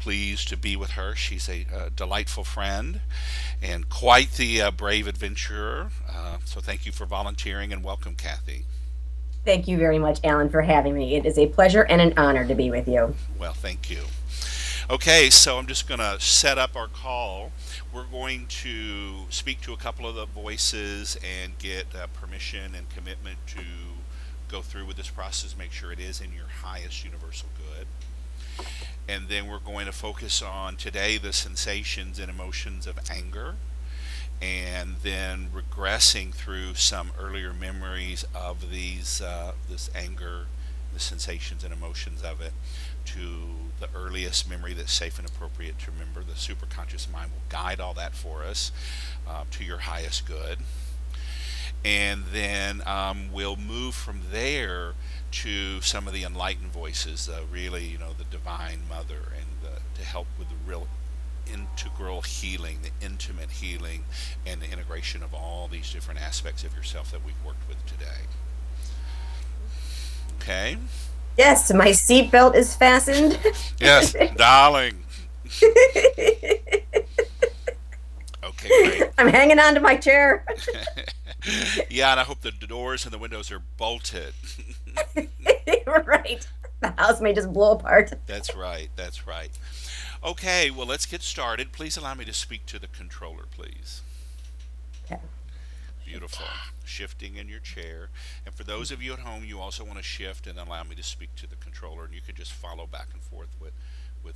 pleased to be with her. She's a delightful friend and quite the brave adventurer. So thank you for volunteering and welcome, Kathy. Thank you very much, Alan, for having me. It is a pleasure and an honor to be with you. Well, thank you. Okay, so I'm just going to set up our call. We're going to speak to a couple of the voices and get permission and commitment to go through with this process, make sure it is in your highest universal good. And then we're going to focus on today the sensations and emotions of anger, and then regressing through some earlier memories of this anger, the sensations and emotions of it, to the earliest memory that's safe and appropriate to remember. The superconscious mind will guide all that for us to your highest good. And then we'll move from there to some of the enlightened voices, really, the Divine Mother, and to help with the real integral healing, the intimate healing, and the integration of all these different aspects of yourself that we've worked with today. Okay? Yes, my seatbelt is fastened. Yes, darling. Okay, great. I'm hanging on to my chair. Yeah, and I hope the doors and the windows are bolted. Right. The house may just blow apart. That's right, that's right. Okay, well, let's get started. Please allow me to speak to the controller, please. Okay. Beautiful. Shifting in your chair. And for those of you at home, you also want to shift and allow me to speak to the controller, and you can just follow back and forth with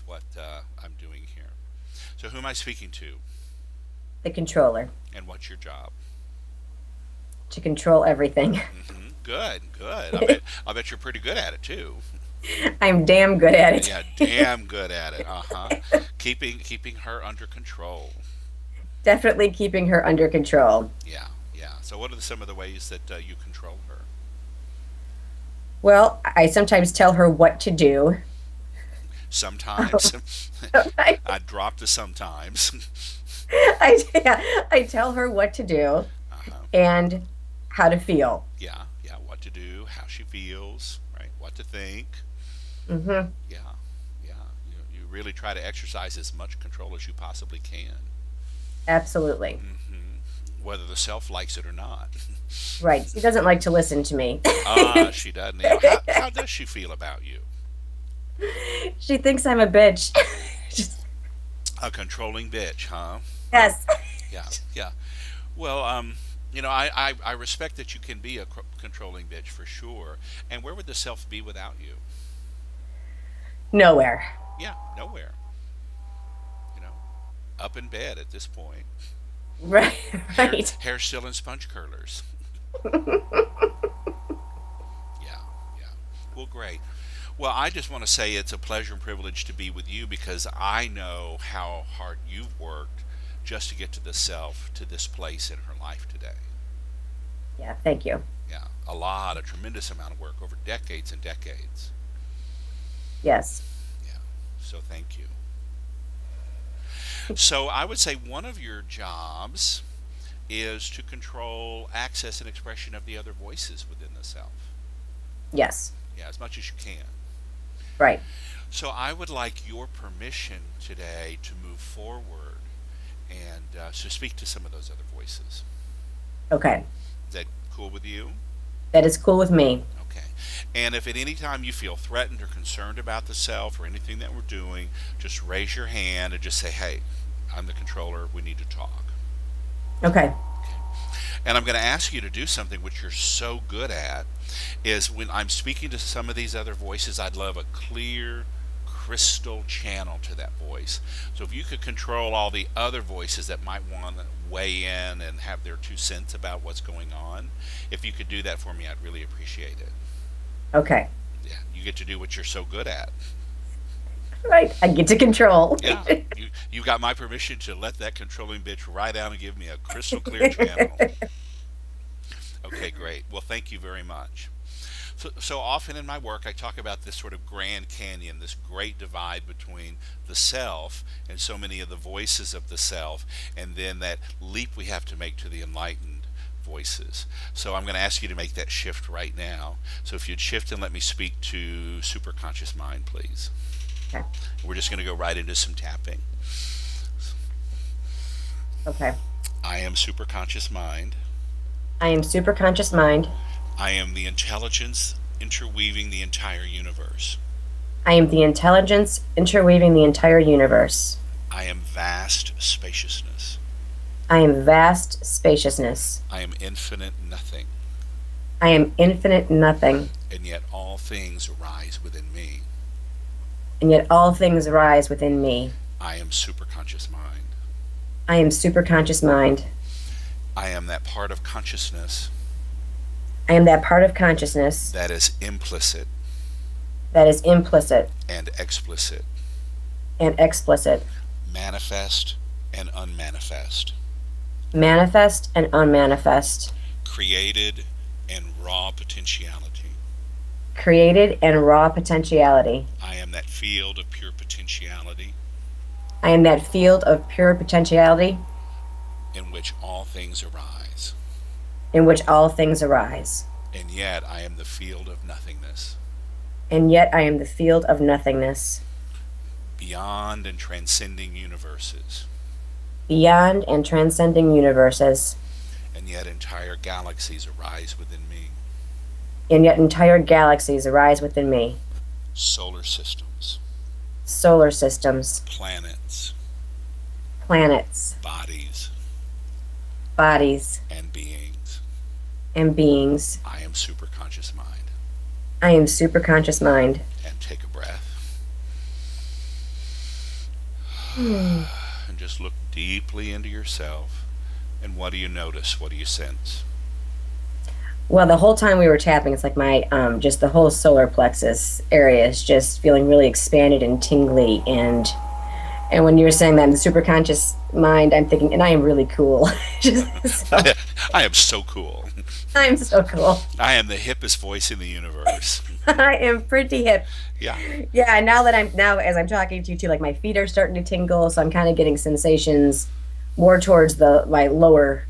what I'm doing here. So who am I speaking to? The controller. And what's your job? To control everything. Good, good. I bet you're pretty good at it too. I'm damn good at it. Yeah, damn good at it. Keeping her under control. Definitely keeping her under control. Yeah, yeah. So what are some of the ways that you control her? Well, I sometimes tell her what to do. Sometimes. I, I dropped the sometimes. yeah, I tell her what to do Uh-huh. and how to feel. Yeah, yeah. What to do, how she feels, right? What to think. Hmm. Yeah, yeah. You really try to exercise as much control as you possibly can. Absolutely. Whether the self likes it or not. Right. She doesn't like to listen to me. She doesn't. How does she feel about you? She thinks I'm a bitch. Just, A controlling bitch, huh? yes. Yeah, yeah. Well, I respect that you can be a controlling bitch for sure. And where would the self be without you? Nowhere. Yeah, nowhere. You know, up in bed at this point. Right. Hair, Right. hair still in sponge curlers. Yeah, yeah. Well, great. Well, I just want to say it's a pleasure and privilege to be with you because I know how hard you've worked just to get to the self, to this place in her life today. Yeah. Thank you. Yeah, a tremendous amount of work over decades and decades. Yes. Yeah, so thank you. So I would say one of your jobs is to control access and expression of the other voices within the self. Yes. Yeah, as much as you can. Right. So I would like your permission today to move forward and to speak to some of those other voices. Okay. Is that cool with you? That is cool with me. Okay. And if at any time you feel threatened or concerned about the self or anything that we're doing, just raise your hand and just say, hey, I'm the controller. We need to talk. Okay. And I'm going to ask you to do something which you're so good at is when I'm speaking to some of these other voices, I'd love a clear, crystal channel to that voice. So if you could control all the other voices that might want to weigh in and have their 2 cents about what's going on, if you could do that for me, I'd really appreciate it. Okay. Yeah, you get to do what you're so good at. Right. I get to control. Yeah, you got my permission to let that controlling bitch ride out and give me a crystal clear channel. Okay, great. Well, thank you very much. So often in my work, I talk about this sort of Grand Canyon, this great divide between the self and so many of the voices of the self, and then that leap we have to make to the enlightened voices. So I'm going to ask you to make that shift right now. So if you'd shift and let me speak to superconscious mind, please. Okay. We're just going to go right into some tapping. Okay. I am superconscious mind. I am superconscious mind. I am the intelligence interweaving the entire universe. I am the intelligence interweaving the entire universe. I am vast spaciousness. I am vast spaciousness. I am infinite nothing. I am infinite nothing. And yet all things rise within me. And yet all things rise within me. I am superconscious mind. I am superconscious mind. I am that part of consciousness I am that part of consciousness that is implicit that is implicit and explicit, and explicit, manifest and unmanifest, manifest and unmanifest, created and raw potentiality. created and raw potentiality. I am that field of pure potentiality I am that field of pure potentiality in which all things arise. in which all things arise. And yet I am the field of nothingness, And yet I am the field of nothingness, beyond and transcending universes, beyond and transcending universes, and yet entire galaxies arise within me. and yet entire galaxies arise within me. Solar systems, Solar systems, planets, planets, bodies, bodies, and beings. and beings. I am superconscious mind. I am superconscious mind. And take a breath Hmm. and just look deeply into yourself. And what do you notice? What do you sense? Well, the whole time we were tapping, it's like my just the whole solar plexus area is just feeling really expanded and tingly. And when you were saying that in the superconscious mind, I'm thinking, and I am really cool. Just so, I am so cool. I'm so cool. I am the hippest voice in the universe. I am pretty hip. Yeah. Yeah, and now as I'm talking to you too, like my feet are starting to tingle, so I'm kind of getting sensations more towards my lower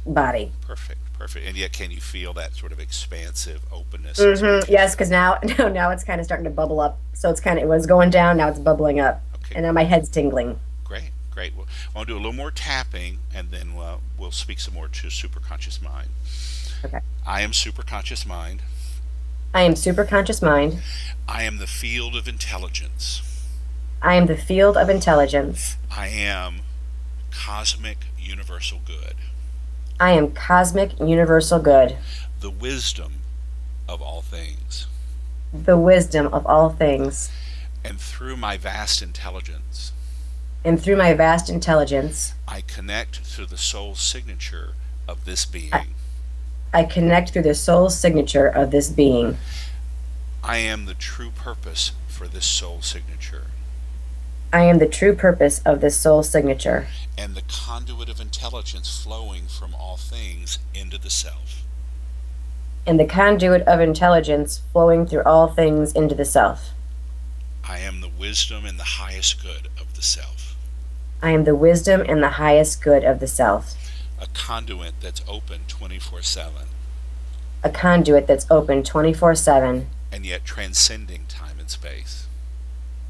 body. Perfect. Perfect. And yet, can you feel that sort of expansive openness? Yes, because now now it's kind of starting to bubble up. So it's kind of, it was going down, now it's bubbling up, Okay. and now my head's tingling. Great. Great. Well, I want to do a little more tapping, and then we'll speak some more to superconscious mind. Okay. I am superconscious mind. I am superconscious mind. I am the field of intelligence. I am the field of intelligence. I am cosmic universal good. I am cosmic universal good. The wisdom of all things. The wisdom of all things. And through my vast intelligence, And through my vast intelligence, I connect to the soul signature of this being. I connect through the soul signature of this being. I am the true purpose for this soul signature, I am the true purpose of this soul signature, and the conduit of intelligence flowing from all things into the self. and the conduit of intelligence flowing through all things into the self. I am the wisdom and the highest good of the self. I am the wisdom and the highest good of the self. A conduit that's open 24/7, A conduit that's open 24/7, and yet transcending time and space.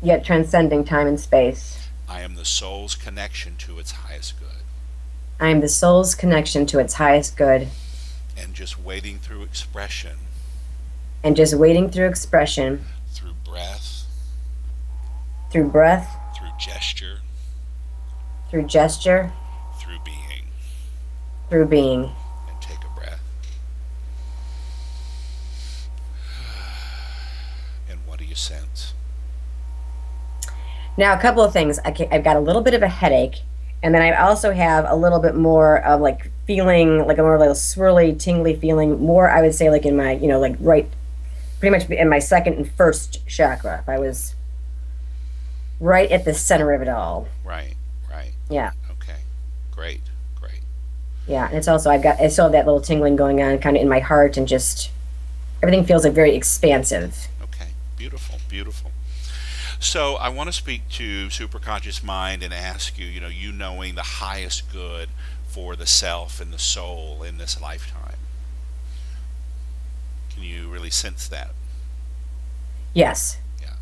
yet transcending time and space. I am the soul's connection to its highest good, I am the soul's connection to its highest good, and just waiting through expression, and just waiting through expression, through breath, through breath, through gesture, through gesture, through being. through being. And take a breath. And what do you sense? Now, a couple of things. I've got a little bit of a headache, and then I also have a little bit more of like feeling like a more like a swirly, tingly feeling. More, I would say, like in my, like right, pretty much in my second and first chakra. If I was right at the center of it all. Right, right. Yeah, Okay. Great, great. yeah. And it's also I still have that little tingling going on, kind of in my heart, and just everything feels like very expansive. Okay. Beautiful, beautiful. So I want to speak to superconscious mind and ask you, you knowing the highest good for the self and the soul in this lifetime. Can you really sense that? Yes. Yeah.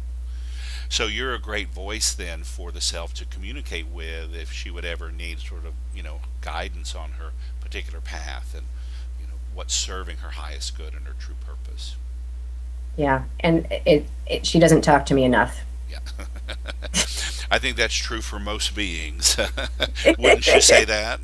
So you're a great voice then for the self to communicate with if she would ever need sort of, guidance on her particular path and, what's serving her highest good and her true purpose. Yeah, and she doesn't talk to me enough. Yeah. I think that's true for most beings. Wouldn't you say that?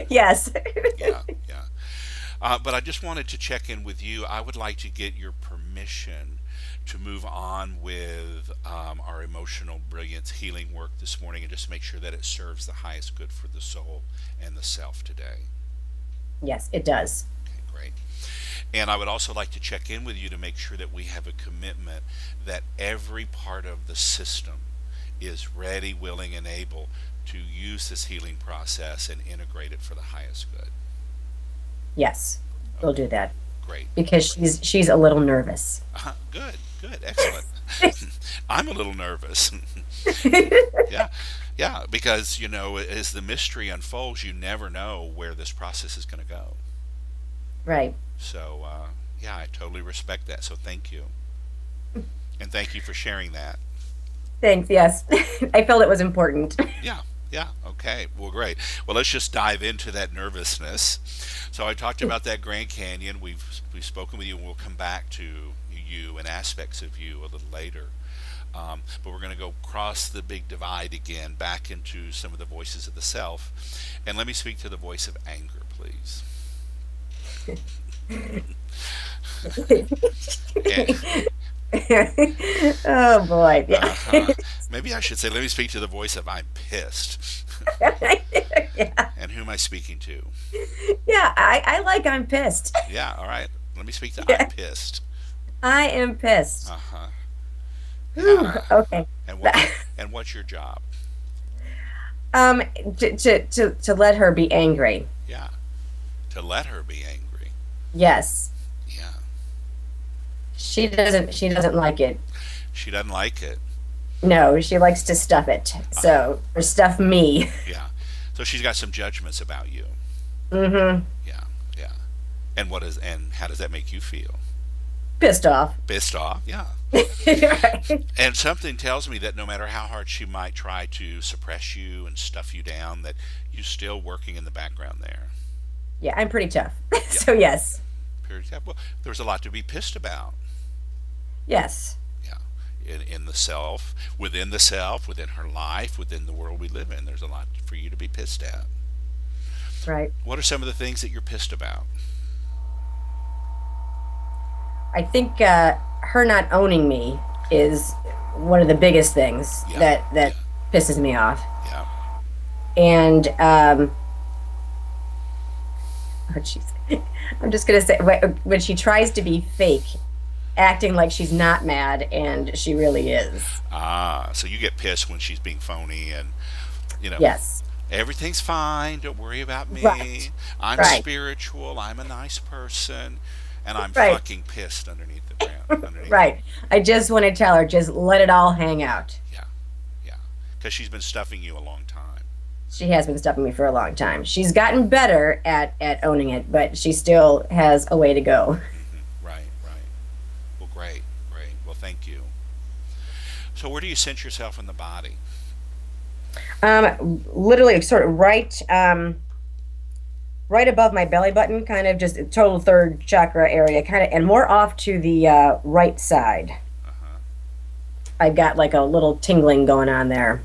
Yes. Yeah, yeah. But I just wanted to check in with you. I would like to get your permission to move on with our emotional brilliance healing work this morning and just make sure that it serves the highest good for the soul and the self today. Yes, it does. Okay, great. And I would also like to check in with you to make sure that we have a commitment that every part of the system is ready, willing, and able to use this healing process and integrate it for the highest good. Yes, we'll Okay, do that great. because she's a little nervous. Good, good, excellent. I'm a little nervous. Yeah, yeah, because as the mystery unfolds, you never know where this process is going to go. Right. So, yeah, I totally respect that. So, thank you, and thank you for sharing that. Thanks. Yes. I felt it was important. Yeah, yeah, okay, well, great. Well, let's just dive into that nervousness. So, I talked about that Grand Canyon. We've spoken with you, and we'll come back to you and aspects of you a little later. But we're going to go cross the big divide again, back into some of the voices of the self. And let me speak to the voice of anger, please. And, Oh boy. Yeah. maybe I should say, let me speak to the voice of I'm pissed. Yeah. And who am I speaking to? Yeah. I like I'm pissed. Yeah, all right. Let me speak to I'm Yeah. pissed. I am pissed. Uh-huh. Whew, Yeah. okay. And what's your job? Um, to let her be angry. Yeah. To let her be angry. Yes. Yeah. She doesn't like it. She doesn't like it. No, she likes to stuff it. Uh-huh. So, or stuff me. Yeah. So she's got some judgments about you. Mm-hmm. Yeah. Yeah. And how does that make you feel? Pissed off. Pissed off? Yeah. Right. And something tells me that no matter how hard she might try to suppress you and stuff you down, that you're still working in the background there. Yeah, I'm pretty tough. Yeah. So yes. Period. Yeah. Well, there's a lot to be pissed about. Yes. Yeah. In the self, within her life, within the world we live in, there's a lot for you to be pissed at. Right. What are some of the things that you're pissed about? I think her not owning me is one of the biggest things Yeah. that Yeah. pisses me off. Yeah. And oh jeez, I'm just gonna say when she tries to be fake, acting like she's not mad and she really is. Ah, so you get pissed when she's being phony and, you know, Yes. everything's fine, don't worry about Right. me. I'm Right. spiritual, I'm a nice person, and I'm Right. fucking pissed underneath the ground. Underneath. Right. I just want to tell her, just let it all hang out. Yeah, yeah. Because she's been stuffing you a long time. She has been stuffing me for a long time. She's gotten better at owning it, but she still has a way to go. Right, right. Well, great, great. Well, thank you. So, where do you sense yourself in the body? Literally, sort of right above my belly button, kind of just total third chakra area, kind of, and more off to the right side. Uh huh. I've got like a little tingling going on there.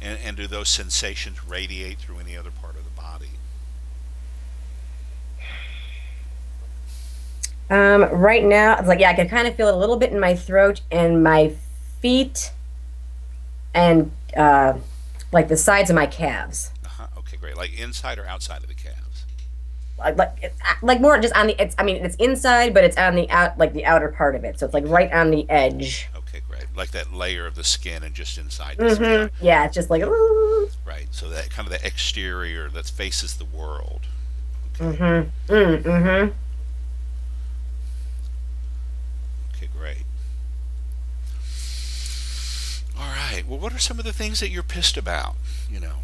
Okay. And do those sensations radiate through any other part of the body? Right now, it's like, yeah, I can kind of feel it a little bit in my throat and my feet and like the sides of my calves. Uh huh. Okay, great. Like inside or outside of the calves? Like more just on the, it's, I mean, it's inside, but it's on the like the outer part of it. So it's like right on the edge. Okay, great. Like that layer of the skin and just inside the skin. Yeah, it's just like, ooh. Right. So that kind of the exterior that faces the world. Okay. Mm-hmm. Okay, great. All right. Well, what are some of the things that you're pissed about? You know.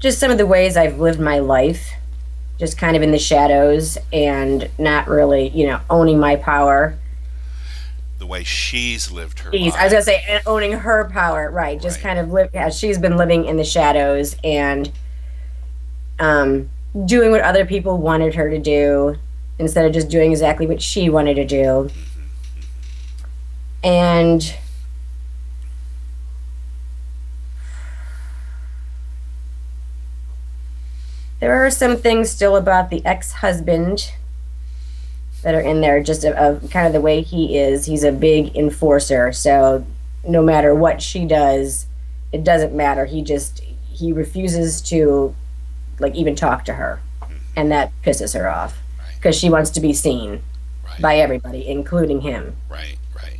just some of the ways I've lived my life, just kind of in the shadows and not really, owning my power. The way she's lived her Jeez, I was gonna life. say owning her power, right? Just Right. kind of live as she's been living in the shadows and um, doing what other people wanted her to do instead of just doing exactly what she wanted to do. And there are some things still about the ex-husband that are in there, just of kind of the way he is. He's a big enforcer, so no matter what she does, it doesn't matter. He refuses to like even talk to her, and that pisses her off Right. because she wants to be seen Right. by everybody, including him. Right. Right.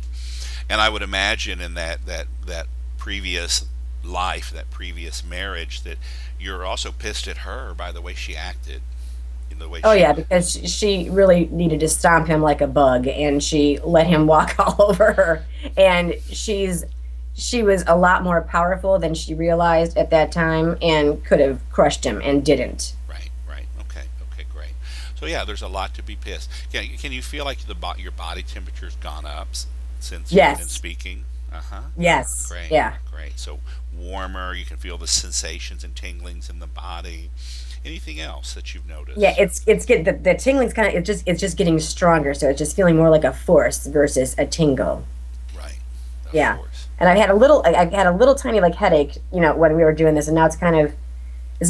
And I would imagine in that previous life, that previous marriage, that you're also pissed at her by the way she acted, in the way Oh she. yeah, because she really needed to stomp him like a bug, and she let him walk all over her. And she was a lot more powerful than she realized at that time, and could have crushed him and didn't. Right. Right. Okay. Okay. Great. So yeah, there's a lot to be pissed. Can you feel like your body temperature's gone up since you've been Yes, speaking? Uh huh. yes, Great. yeah, Great. So warmer. You can feel the sensations and tinglings in the body. Anything else that you've yeah. noticed? It's get the tingling's kind of it's just getting stronger, so it's just feeling more like a force versus a tingle. Right. Of Yeah. course. And I had a little tiny like headache, when we were doing this, and now it's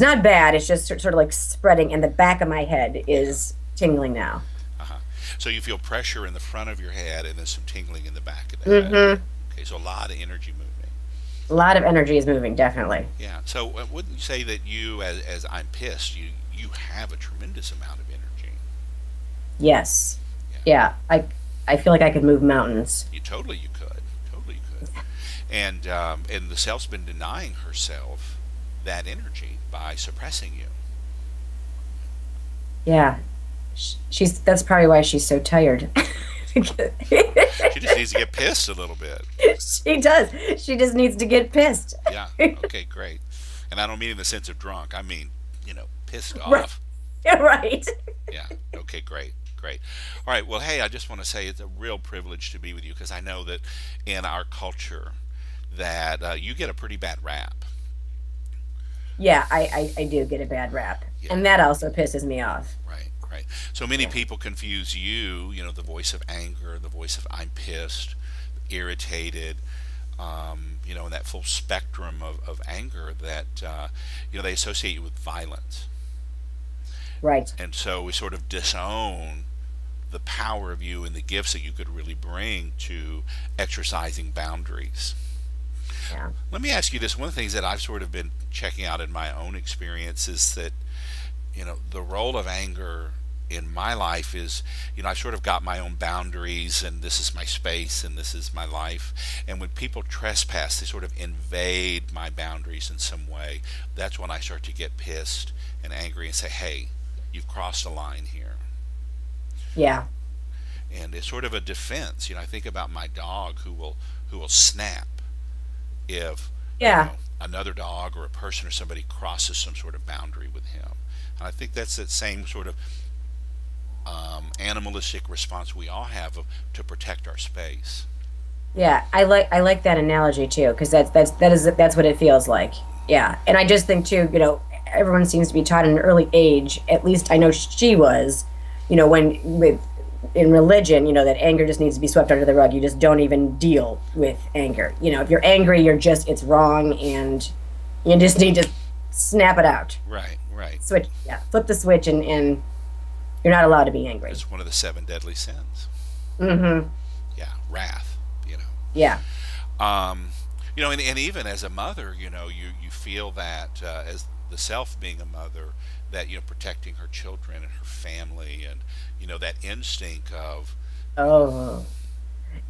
not bad. It's just sort of like spreading, and the back of my head Yeah. is tingling now. Uh-huh. So you feel pressure in the front of your head and then some tingling in the back of the head. Hmm. Okay, so a lot of energy moving. A lot of energy is moving, definitely. Yeah. So wouldn't you say that you, as I'm pissed, you have a tremendous amount of energy? Yes. Yeah. Yeah. I feel like I could move mountains. You could, totally you could. And the self's been denying herself that energy by suppressing you. Yeah. She's that's probably why she's so tired. She just needs to get pissed a little bit. She does. She just needs to get pissed. Yeah. Okay. Great. And I don't mean in the sense of drunk. I mean, pissed Right. off. Right. Yeah. Okay. Great. Great. All right. Well, hey, I just want to say it's a real privilege to be with you because I know that in our culture that you get a pretty bad rap. Yeah, I do get a bad rap. Yeah. And that also pisses me off. Right. Right. So many Yeah. people confuse you, the voice of anger, the voice of I'm pissed, irritated, and that full spectrum of anger that, they associate you with violence. Right. And so we sort of disown the power of you and the gifts that you could really bring to exercising boundaries. Yeah. Let me ask you this. One of the things that I've sort of been checking out in my own experience is that, the role of anger in my life is, I sort of got my own boundaries and this is my space and this is my life. And when people trespass, they sort of invade my boundaries in some way. That's when I start to get pissed and angry and say, hey, you've crossed a line here. Yeah. And it's sort of a defense. I think about my dog who will snap if Yeah. another dog or a person or somebody crosses some sort of boundary with him. And I think that's that same sort of animalistic response we all have to protect our space. Yeah. I like that analogy too, because that's what it feels like. Yeah. And I just think too, everyone seems to be taught at an early age, at least I know she was, when with in religion, that anger just needs to be swept under the rug. You just don't even deal with anger. If you're angry, it's wrong, and you just need to snap it out. Right, right. Switch, yeah, flip the switch, and you're not allowed to be angry. It's one of the seven deadly sins. Mm-hmm. Yeah, wrath. Yeah. And even as a mother, you feel that as the self being a mother, that protecting her children and her family, and that instinct of Oh,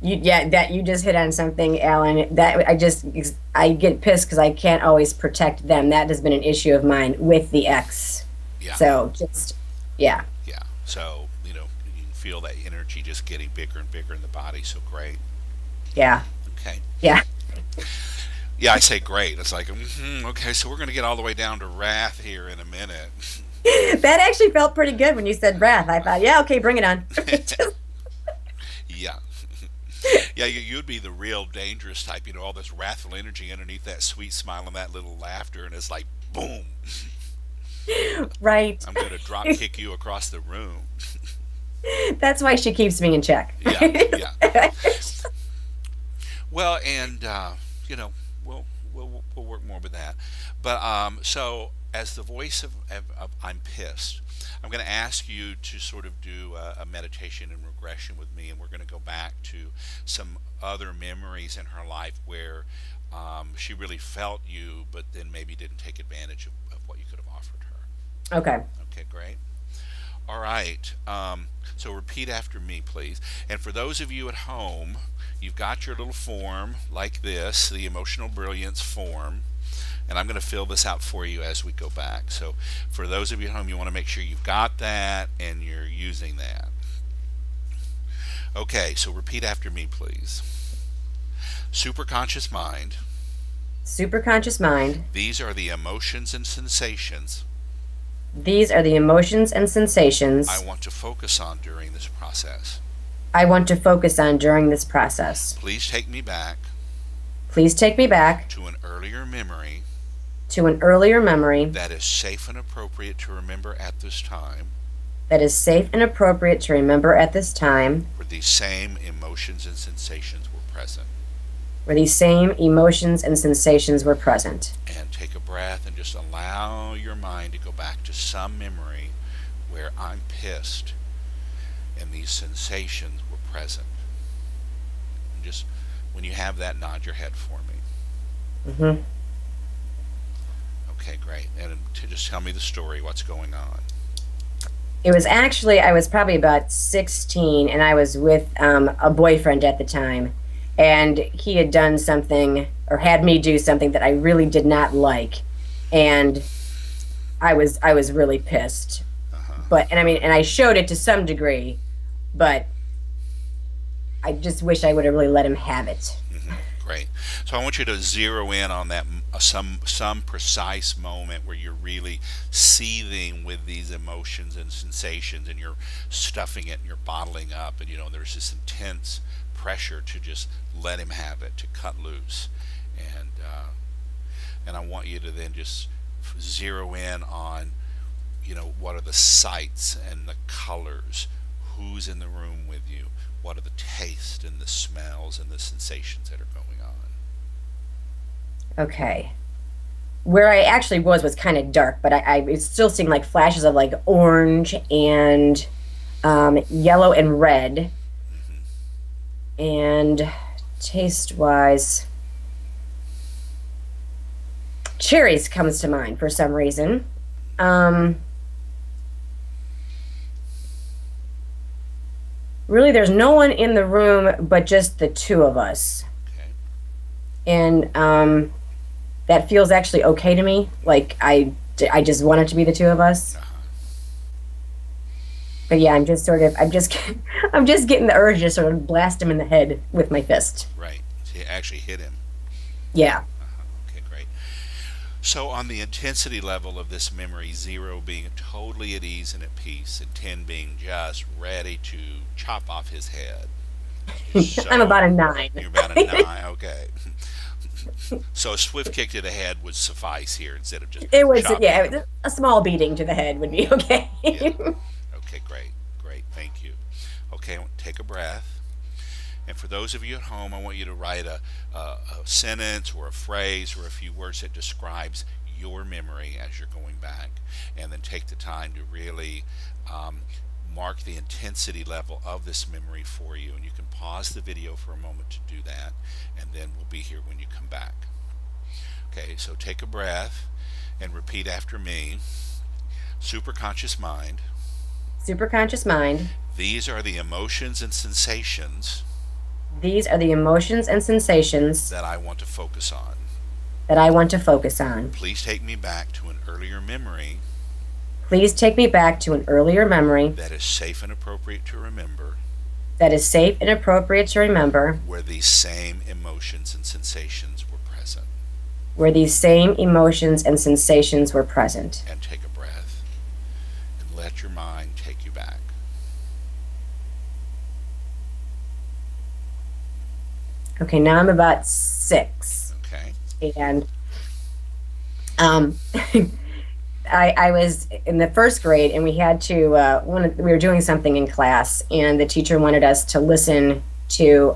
that you just hit on something, Alan. That I get pissed because I can't always protect them. That has been an issue of mine with the ex. yeah, So just yeah, yeah. So you can feel that energy just getting bigger and bigger in the body. So great. yeah, Okay. yeah. Yeah, I say great. It's like, okay, so we're going to get all the way down to wrath here in a minute. That actually felt pretty good when you said wrath. I thought, yeah, okay, bring it on. Yeah. Yeah, you'd be the real dangerous type, all this wrathful energy underneath that sweet smile and that little laughter, and it's like, boom, Right. I'm going to drop kick you across the room. That's why she keeps me in check. Yeah, yeah. Well, and we'll work more with that. But so as the voice of I'm pissed, I'm going to ask you to sort of do a meditation and regression with me, and we're going to go back to some other memories in her life where she really felt you, but then maybe didn't take advantage of what you could have offered her. Okay. Okay, great. All right. So repeat after me, please. And for those of you at home, you've got your little form like this, the emotional brilliance form. And I'm going to fill this out for you as we go back. So for those of you at home, you want to make sure you've got that and you're using that. Okay, so repeat after me, please. Superconscious mind. Superconscious mind. These are the emotions and sensations These are the emotions and sensations I want to focus on during this process. I want to focus on during this process. Please take me back Please take me back to an earlier memory to an earlier memory that is safe and appropriate to remember at this time, that is safe and appropriate to remember at this time, where these same emotions and sensations were present. where these same emotions and sensations were present. And take a breath and just allow your mind to go back to some memory where I'm pissed and these sensations were present. And just when you have that, nod your head for me. Mm-hmm. Okay, great. And to just tell me the story, what's going on. It was actually, I was probably about 16, and I was with a boyfriend at the time. And he had done something, or had me do something that I really did not like. And I was really pissed. Uh-huh. And I showed it to some degree, but I just wish I would have really let him have it. Mhm. Great. So I want you to zero in on that some precise moment where you're really seething with these emotions and sensations, and you're stuffing it and you're bottling up, and there's this intense pressure to just let him have it, to cut loose, and I want you to then just zero in on what are the sights and the colors, who's in the room with you, what are the tastes and the smells and the sensations that are going on. Okay. Where I actually was kind of dark, but I was still seeing like flashes of like orange and yellow and red. And taste wise, cherries comes to mind for some reason. Really, there's no one in the room but just the two of us. Okay. And that feels actually okay to me. Like, I just want it to be the two of us. Uh-huh. But yeah, I'm just I'm just getting the urge to sort of blast him in the head with my fist. Right. So you actually hit him. Yeah. Uh-huh. Okay, great. So on the intensity level of this memory, 0 being totally at ease and at peace, and 10 being just ready to chop off his head. So I'm about a 9. You're about a 9, okay. So a swift kick to the head would suffice here instead of just It was, chopping yeah, him. a small beating to the head would be okay. Yeah. Okay, great, thank you. Okay, take a breath. And for those of you at home, I want you to write a sentence or a phrase or a few words that describes your memory as you're going back. And then take the time to really mark the intensity level of this memory for you. And you can pause the video for a moment to do that. And then we'll be here when you come back. Okay, so take a breath and repeat after me. Superconscious mind. Superconscious mind. These are the emotions and sensations These are the emotions and sensations that I want to focus on. that I want to focus on. Please take me back to an earlier memory Please take me back to an earlier memory that is safe and appropriate to remember, that is safe and appropriate to remember, where these same emotions and sensations were present. where these same emotions and sensations were present. And take a breath and let your mind take you back. Okay, now I'm about 6. Okay. And um, I was in the first grade, and we had to we were doing something in class, and the teacher wanted us to listen to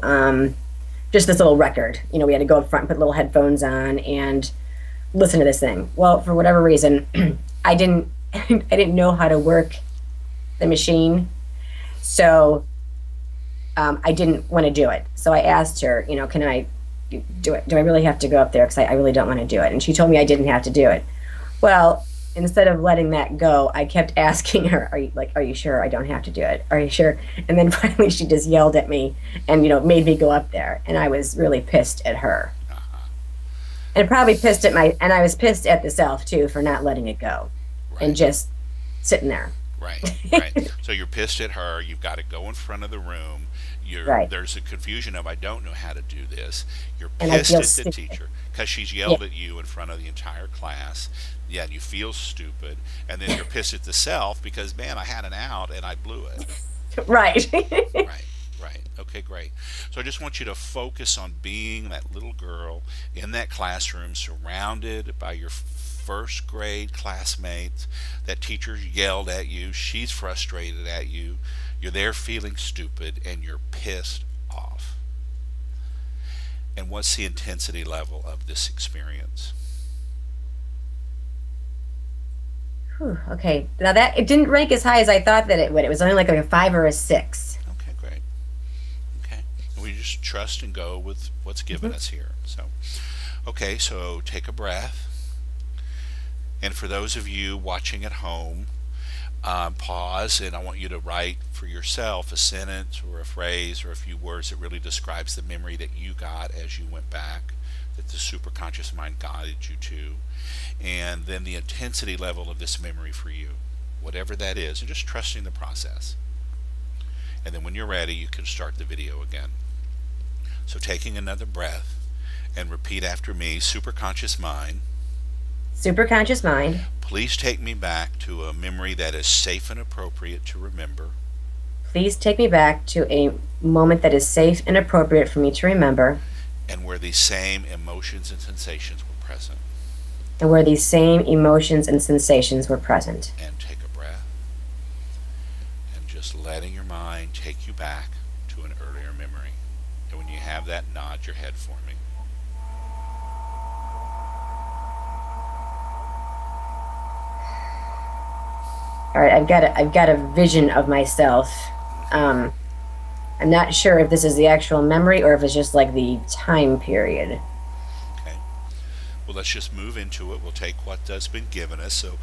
just this little record. We had to go up front, put little headphones on, and listen to this thing. Well, for whatever reason, I didn't I didn't know how to work the machine, so I didn't want to do it. So I asked her, can I do it? Do I really have to go up there? Because I really don't want to do it. And she told me I didn't have to do it. Well, instead of letting that go, I kept asking her, are you sure I don't have to do it? Are you sure? And then finally she just yelled at me and, made me go up there. And I was really pissed at her. And probably pissed at and I was pissed at the self too for not letting it go. Right. And just sitting there. Right. So you're pissed at her. You've got to go in front of the room. Right. There's a confusion of, I don't know how to do this. You're And I pissed feel at the stupid. teacher because she's yelled Yeah. at you in front of the entire class. Yeah, and you feel stupid. And then you're pissed at the self because, man, I had an out and I blew it. Right. Right. Okay, great. So I just want you to focus on being that little girl in that classroom surrounded by your first grade classmates. That teacher yelled at you. She's frustrated at you. You're there feeling stupid and you're pissed off. And what's the intensity level of this experience? Whew, okay. Now that it didn't rank as high as I thought that it would. It was only like a 5 or a 6. Okay, great. Okay. And we just trust and go with what's given us here. Okay, so take a breath. And for those of you watching at home, pause, and I want you to write for yourself a sentence or a phrase or a few words that really describes the memory that you got as you went back, that the superconscious mind guided you to, and then the intensity level of this memory for you, whatever that is, and just trusting the process. And then when you're ready, you can start the video again. So taking another breath and repeat after me. Superconscious mind, Superconscious mind, please take me back to a memory that is safe and appropriate to remember. please take me back to a moment that is safe and appropriate for me to remember, And where these same emotions and sensations were present. and where these same emotions and sensations were present. And take a breath. And just letting your mind take you back to an earlier memory. And when you have that, nod your head for me. All right, I've got a vision of myself. I'm not sure if this is the actual memory or if it's just like the time period. Okay. Well, let's just move into it. We'll take what's been given us. So,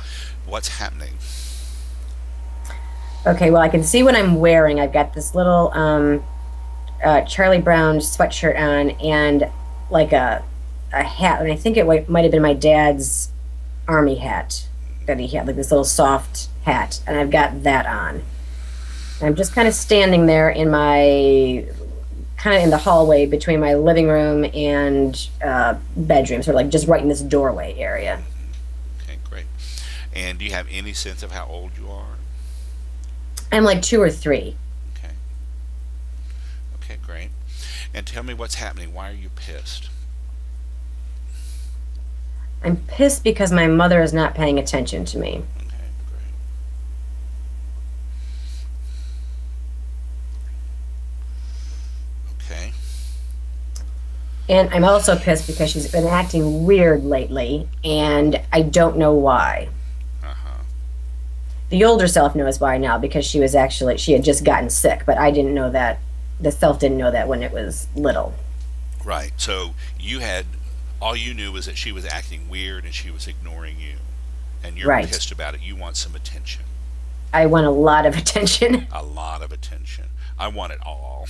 what's happening? Okay, well, I can see what I'm wearing. I've got this little Charlie Brown sweatshirt on and like a hat, and I think it might have been my dad's army hat that he had, like this little soft hat, and I've got that on. I'm just kind of standing there in the hallway between my living room and bedroom, sort of like just right in this doorway area. Okay, great. And do you have any sense of how old you are? I'm like 2 or 3. Okay. Okay, great. And tell me what's happening. Why are you pissed? I'm pissed because my mother is not paying attention to me. Okay, great. Okay. And I'm also pissed because she's been acting weird lately, and I don't know why. Uh-huh. The older self knows why now because she had just gotten sick, but I didn't know that. The self didn't know that when it was little. Right. So all you knew was that she was acting weird and she was ignoring you. And you're Right. pissed about it. You want some attention. I want a lot of attention. A lot of attention. I want it all.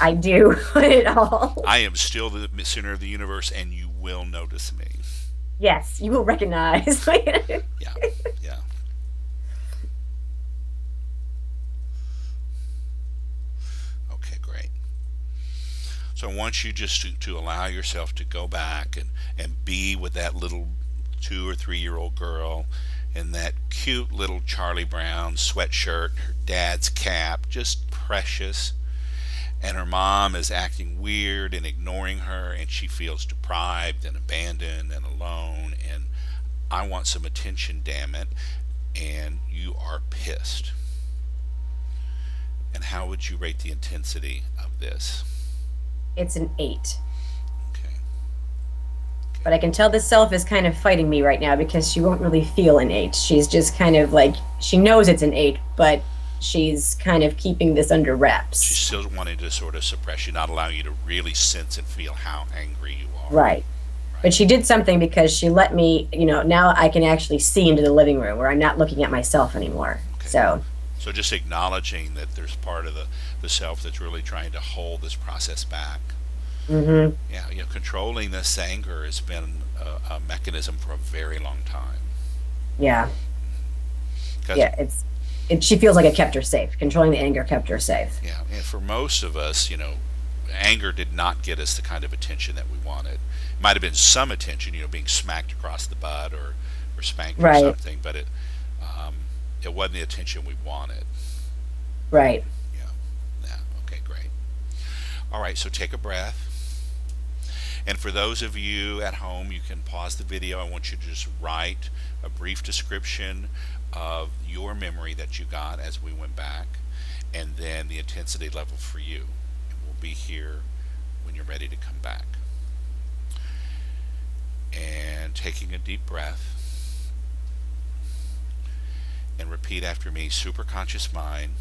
I do want it all. I am still the center of the universe and you will notice me. Yes, you will recognize. Yeah. Yeah. Okay, great. So I want you just to allow yourself to go back and be with that little 2 or 3 year old girl in that cute little Charlie Brown sweatshirt, her dad's cap, just precious. And her mom is acting weird and ignoring her, and she feels deprived and abandoned and alone. And I want some attention, damn it. And you are pissed. And how would you rate the intensity of this? It's an 8. Okay. But I can tell the self is kind of fighting me right now because she won't really feel an 8. She's just kind of like, she knows it's an 8, but she's kind of keeping this under wraps. She's still wanting to sort of suppress you, not allowing you to really sense and feel how angry you are. Right. But she did something because she let me, now I can actually see into the living room where I'm not looking at myself anymore. Okay. So just acknowledging that there's part of the self that's really trying to hold this process back. Mm-hmm. Yeah, controlling this anger has been a mechanism for a very long time. Yeah. Yeah, she feels like it kept her safe. Controlling the anger kept her safe. Yeah, and for most of us, anger did not get us the kind of attention that we wanted. It might have been some attention, being smacked across the butt or spanked or something, but it wasn't the attention we wanted. Right. Yeah. Okay, great. All right, so take a breath. And for those of you at home, you can pause the video. I want you to just write a brief description of your memory that you got as we went back, and then the intensity level for you. And we'll be here when you're ready to come back. And taking a deep breath, and repeat after me. Superconscious mind.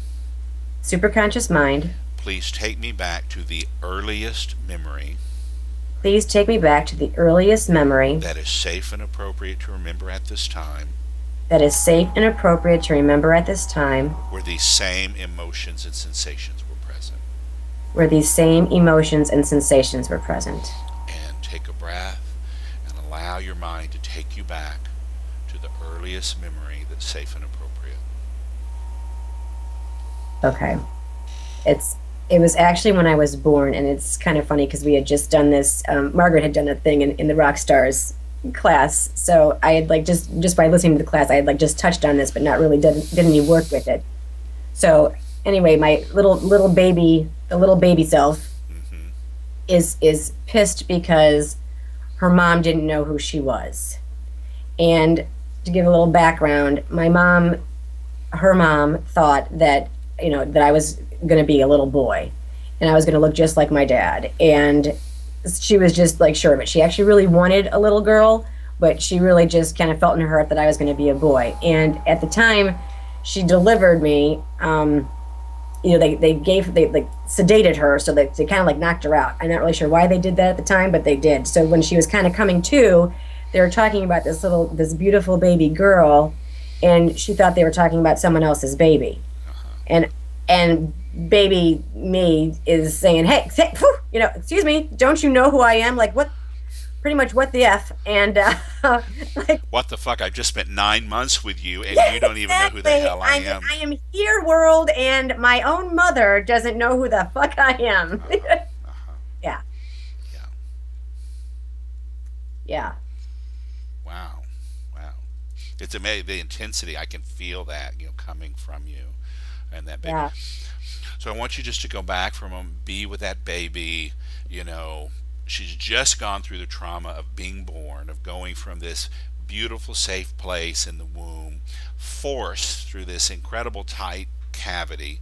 Superconscious mind. Please take me back to the earliest memory. Please take me back to the earliest memory. That is safe and appropriate to remember at this time. That is safe and appropriate to remember at this time. Where these same emotions and sensations were present. Where these same emotions and sensations were present. And take a breath and allow your mind to take you back to the earliest memory that's safe and appropriate. Okay. It was actually when I was born, and it's kind of funny because we had just done this. Margaret had done a thing in the Rock Stars class, so I had just by listening to the class, I had just touched on this, but not really did any work with it. So anyway, my little baby, the little baby self, is pissed because her mom didn't know who she was. And to give a little background, her mom thought that that I was going to be a little boy, and I was going to look just like my dad. And she was just sure of it. She actually really wanted a little girl, but she really just kind of felt in her heart that I was going to be a boy. And at the time she delivered me, they sedated her, so they kind of knocked her out. I'm not really sure why they did that at the time, but they did. So when she was kind of coming to, they were talking about this beautiful baby girl, and she thought they were talking about someone else's baby. And baby me is saying, hey, excuse me, don't you know who I am? What, pretty much what the F? And what the fuck? I've just spent 9 months with you, and you don't even know who the hell I am. I am here, world, and my own mother doesn't know who the fuck I am. Yeah. Yeah. Wow. It's amazing, the intensity. I can feel that, coming from you. And that baby. Yeah. So I want you just to go back from be with that baby. She's just gone through the trauma of being born, of going from this beautiful, safe place in the womb, forced through this incredible tight cavity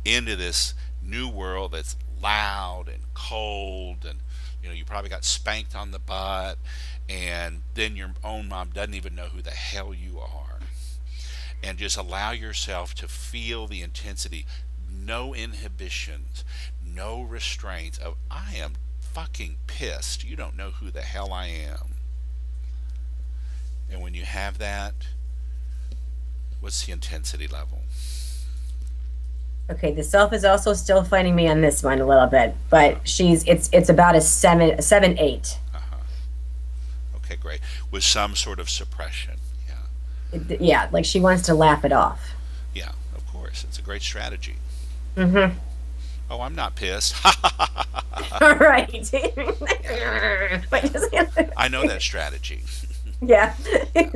into this new world that's loud and cold, and you probably got spanked on the butt, and then your own mom doesn't even know who the hell you are. And just allow yourself to feel the intensity. No inhibitions, no restraints of, I am fucking pissed. You don't know who the hell I am. And when you have that, what's the intensity level? Okay, the self is also still fighting me on this one a little bit, but it's about a 7-8. Okay, great. With some sort of suppression. Yeah, she wants to laugh it off. Yeah, of course. It's a great strategy. Oh, I'm not pissed. All right. Yeah, Wait, yeah. I know that strategy. yeah. Yeah.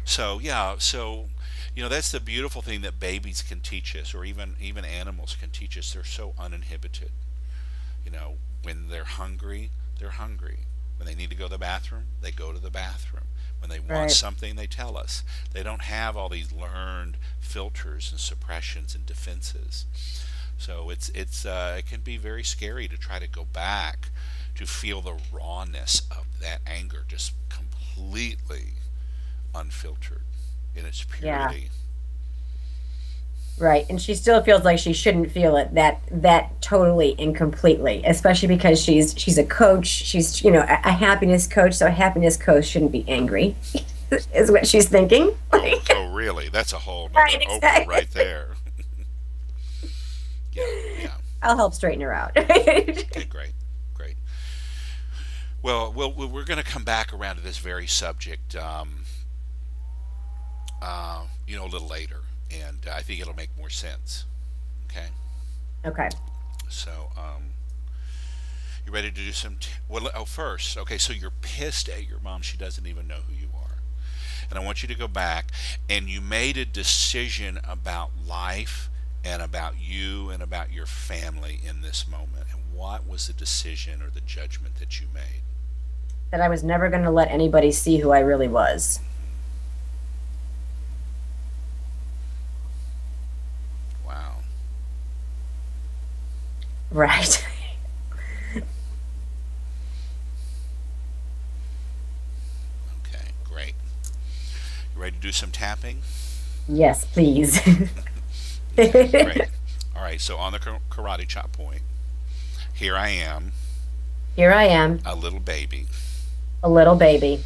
So yeah, so that's the beautiful thing that babies can teach us, or even animals can teach us. They're so uninhibited. You know, when they're hungry, they're hungry. When they need to go to the bathroom, they go to the bathroom. When they want Right. something, they tell us. They don't have all these learned filters and suppressions and defenses. So it can be very scary to try to go back to feel the rawness of that anger, just completely unfiltered in its Yeah. purity. Right. And she still feels like she shouldn't feel it that totally and completely, especially because she's a coach. She's, a happiness coach, so a happiness coach shouldn't be angry, is what she's thinking. Oh, Like, oh, really? That's a whole nother right, Oprah exactly. right there. Yeah, yeah. I'll help straighten her out. Okay, great, great. Well, we're going to come back around to this very subject, a little later, and I think it'll make more sense. Okay, Okay. so you ready to do some? Well, oh, first, okay. So you're pissed at your mom; she doesn't even know who you are, and I want you to go back, and you made a decision about life and about you and about your family in this moment. And what was the decision or the judgment that you made? That I was never going to let anybody see who I really was. Wow. Right. Okay, great. You ready to do some tapping? Yes, please. Okay, great. All right, so on the karate chop point, here I am, Here I am, a little baby. a little baby.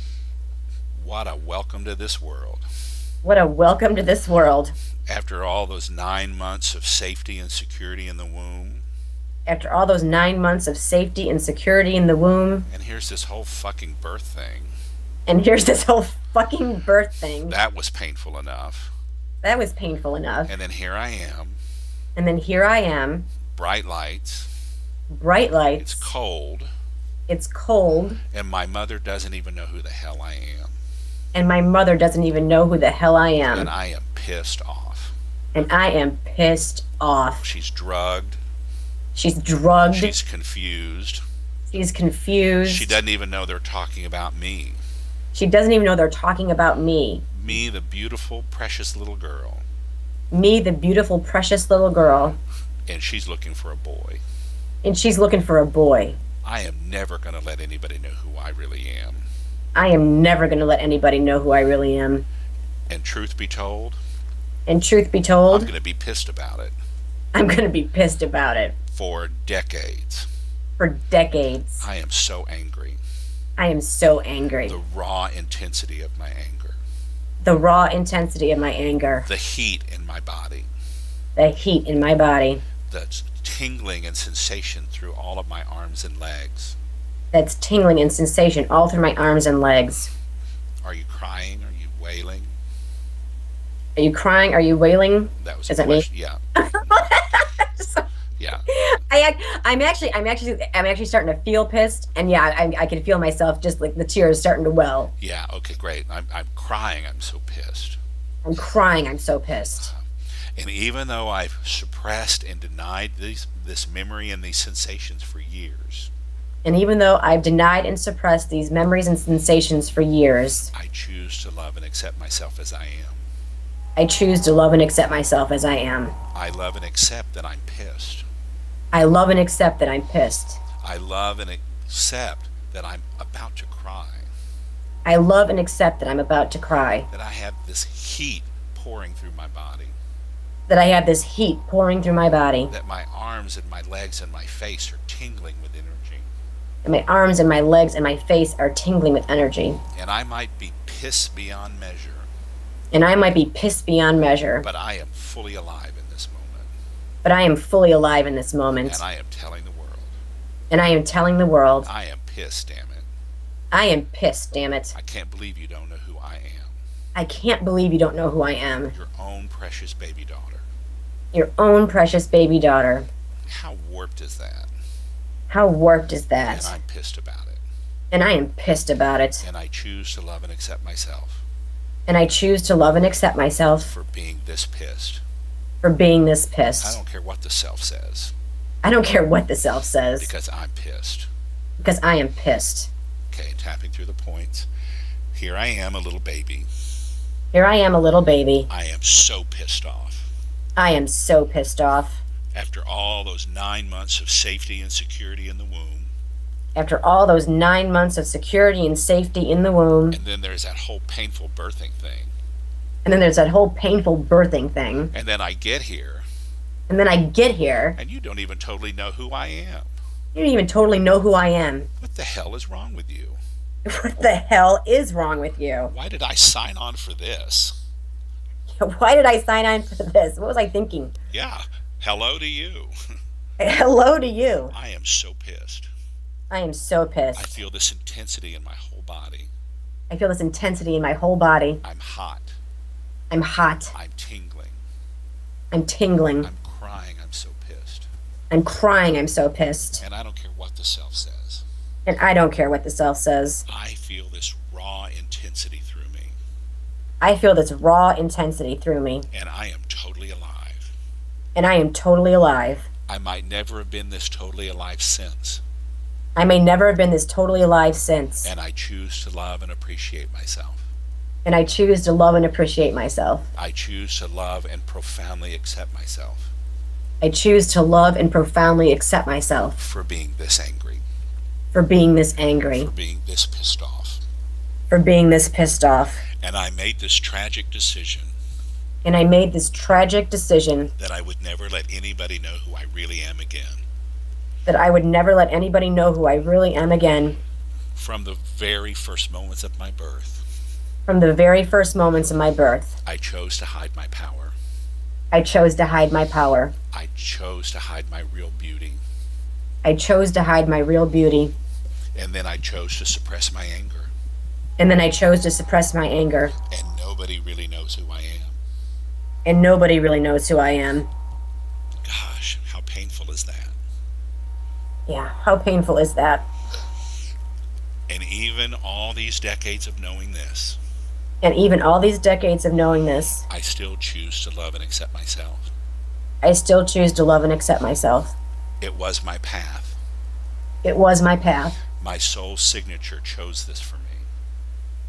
What a welcome to this world. What a welcome to this world. After all those 9 months of safety and security in the womb, After all those 9 months of safety and security in the womb, and here's this whole fucking birth thing. and here's this whole fucking birth thing. That was painful enough. That was painful enough. And then here I am, And then here I am, bright lights, bright it's lights, cold, it's cold, and my mother doesn't even know who the hell I am. and my mother doesn't even know who the hell I And am. I am pissed off. And I am pissed off. She's drugged. She's drugged. She's confused. She's She confused. doesn't even know they're talking about me. She doesn't even know they're talking about me. Me, the beautiful, precious little girl. Me, the beautiful, precious little girl. And she's looking for a boy. And she's looking for a boy. I am never going to let anybody know who I really am. I am never going to let anybody know who I really am. And truth be told, And truth be I'm told, going to be pissed about it I'm going to be pissed about it for decades. for decades. I am so angry. I am so angry. The raw intensity of my anger, The raw intensity of my anger, the heat in my body, the heat in my body the tingling and sensation through all of my arms and legs. that's tingling and sensation all through my arms and legs. Are you crying? Are you wailing? Are you crying? Are you wailing? That was a Is that me? question. Yeah, yeah. I'm actually starting to feel pissed, and yeah, I can feel myself just like the tears starting to well. Yeah, okay, great. I'm crying. I'm so pissed. I'm crying. I'm so pissed. And even though I've suppressed and denied this memory and these sensations for years, And even though I've denied and suppressed these memories and sensations for years, I choose to love and accept myself as I am. I choose to love and accept myself as I am. I love and accept that I'm pissed. I love and accept that I'm pissed. I love and accept that I'm about to cry. I love and accept that I'm about to cry. That I have this heat pouring through my body. That I have this heat pouring through my body. That my arms and my legs and my face are tingling with energy. And my arms and my legs and my face are tingling with energy. And I might be pissed beyond measure. And I might be pissed beyond measure. But I am fully alive in this moment. But I am fully alive in this moment. And I am telling the world. And I am telling the world, I am pissed, damn it. I am pissed, damn it. I can't believe you don't know who I am. I can't believe you don't know who I am. Your own precious baby daughter. Your own precious baby daughter. How warped is that? How warped is And that? I'm pissed about it. And I am pissed about it. And I choose to love and accept myself And I choose to love and accept myself for being this pissed. for being this I pissed. don't care what the self says I don't care what the self says because I'm pissed. because I am pissed. Okay, tapping through the points. Here I am, a little baby. Here I am, a little baby. I am so pissed off. I am so pissed off. After all those 9 months of safety and security in the womb. After all those 9 months of security and safety in the womb. And then there's that whole painful birthing thing. And then there's that whole painful birthing thing. And then I get here. And then I get here. And you don't even totally know who I am. You don't even totally know who I am. What the hell is wrong with you? What the hell is wrong with you? Why did I sign on for this? Why did I sign on for this? What was I thinking? Yeah, hello to you. Hello to you. I am so pissed. I am so pissed. I feel this intensity in my whole body. I feel this intensity in my whole body. I'm hot. I'm hot. I'm tingling. I'm tingling. I'm crying. I'm so pissed. I'm crying. I'm so pissed. And I don't care what the self says. And I don't care what the self says. I feel this raw intensity through me. I feel this raw intensity through me. And I am totally alive. And I am totally alive. I might never have been this totally alive since. I may never have been this totally alive since. And I choose to love and appreciate myself. And I choose to love and appreciate myself. I choose to love and profoundly accept myself. I choose to love and profoundly accept myself. For being this angry. For being this angry. For being this pissed off. For being this pissed off. And I made this tragic decision. And I made this tragic decision. That I would never let anybody know who I really am again. That I would never let anybody know who I really am again. From the very first moments of my birth. From the very first moments of my birth. I chose to hide my power. I chose to hide my power. I chose to hide my real beauty. I chose to hide my real beauty. And then I chose to suppress my anger. And then I chose to suppress my anger. And nobody really knows who I am. And nobody really knows who I am. Gosh, how painful is that? Yeah, how painful is that? And even all these decades of knowing this. And even all these decades of knowing this. I still choose to love and accept myself. I still choose to love and accept myself. It was my path. It was my path. My soul signature chose this for me.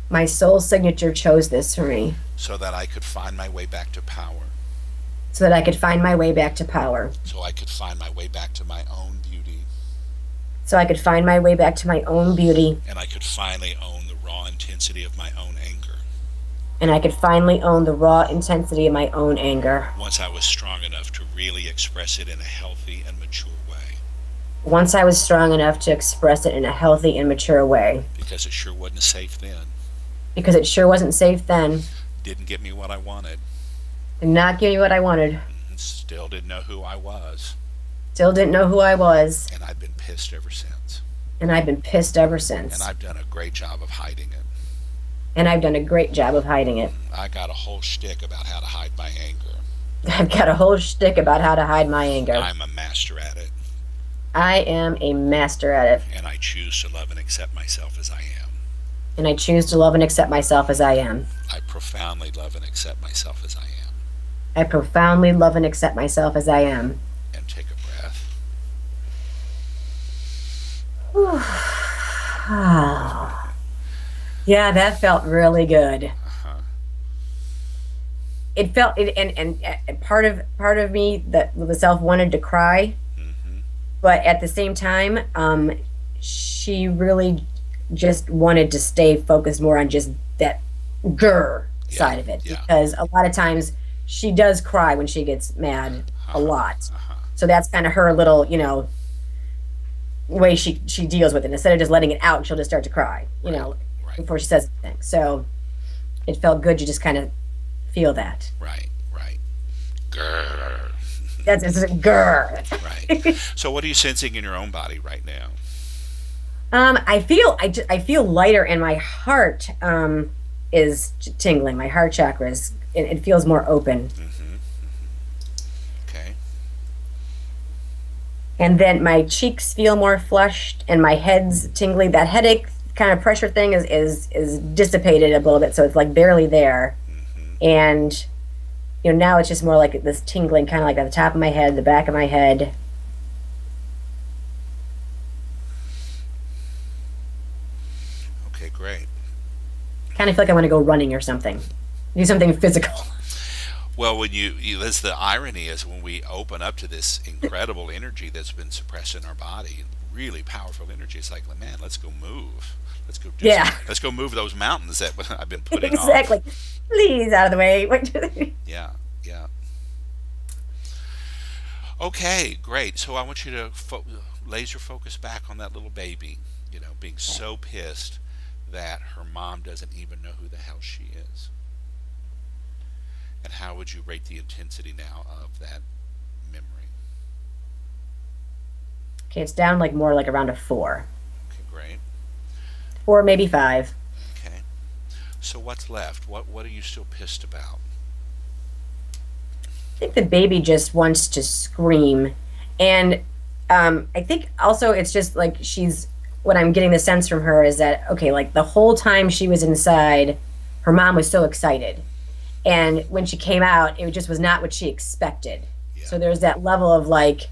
My soul signature chose this for me. So that I could find my way back to power. So that I could find my way back to power. So I could find my way back to my own beauty. So I could find my way back to my own beauty. And I could finally own the raw intensity of my own anger. And I could finally own the raw intensity of my own anger. Once I was strong enough to really express it in a healthy and mature way. Once I was strong enough to express it in a healthy and mature way. Because it sure wasn't safe then. Because it sure wasn't safe then. Didn't get me what I wanted. Did not give me what I wanted. Still didn't know who I was. Still didn't know who I was. And I've been pissed ever since. And I've been pissed ever since. And I've done a great job of hiding it. And I've done a great job of hiding it. I got a whole shtick about how to hide my anger. I've got a whole shtick about how to hide my anger. I'm a master at it. I am a master at it. And I choose to love and accept myself as I am. And I choose to love and accept myself as I am. I profoundly love and accept myself as I am. I profoundly love and accept myself as I am. And take a breath. Yeah, that felt really good. Uh-huh. It felt it, and part of me that the self wanted to cry, but at the same time, she really just wanted to stay focused more on just that grr side of it, because a lot of times she does cry when she gets mad a lot. So that's kind of her little, way she deals with it. Instead of just letting it out, she'll just start to cry, before she says anything. So it felt good to just kind of feel that. Right. Grr. That's it's a grr. Right. So what are you sensing in your own body right now? I feel lighter, and my heart is tingling. My heart chakra it feels more open. Okay. And then my cheeks feel more flushed and my head's tingly. That headache kind of pressure thing is dissipated a little bit, so it's like barely there. Hmm. And now it's just more like this tingling, kind of like at the top of my head, the back of my head. Okay, great. Kind of feel like I want to go running or something, do something physical. Well, that's the irony is when we open up to this incredible energy that's been suppressed in our body, really powerful energy. It's like, man, let's go move. Let's go do Yeah, let's go move those mountains that I've been putting off. exactly. Please, out of the way. Yeah, yeah. Okay, great. So I want you to laser focus back on that little baby, being so pissed that her mom doesn't even know who the hell she is. And how would you rate the intensity now of that memory? Okay, it's down like more like around a 4. Okay, great. 4, maybe 5. Okay. So what's left? What are you still pissed about? I think the baby just wants to scream. And I think also it's just like what I'm getting the sense from her is that, okay, like the whole time she was inside, her mom was so excited. And when she came out, it just was not what she expected. Yeah. So there's that level of like,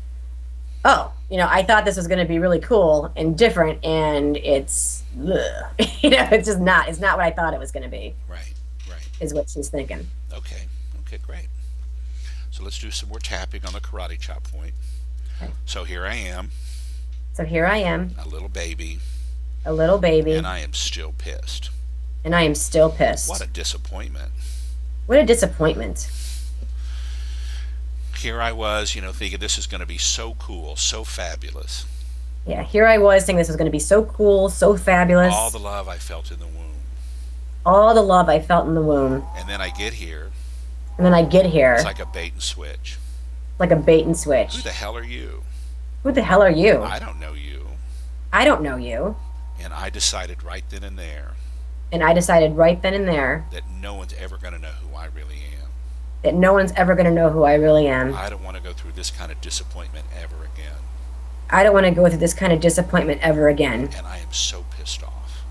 oh, I thought this was going to be really cool and different, and it's, ugh. It's just not. It's not what I thought it was going to be. Right, right. Is what she's thinking. Okay, okay, great. So let's do some more tapping on the karate chop point. Okay. So here I am, So here I am, a little baby, a little baby, and I am still pissed. and I am still pissed. What a disappointment. What a disappointment. Here I was, thinking this is going to be so cool, so fabulous. Yeah, here I was thinking this was going to be so cool, so fabulous. All the love I felt in the womb. All the love I felt in the womb. And then I get here. And then I get here. It's like a bait and switch. Like a bait and switch. Who the hell are you? Who the hell are you? I don't know you. I don't know you. And I decided right then and there And I decided right then and there that no one's ever going to know who I really am. that no one's ever going to know who I really am. I don't want to go through this kind of disappointment ever again. I don't want to go through this kind of disappointment ever again. And I am so pissed off.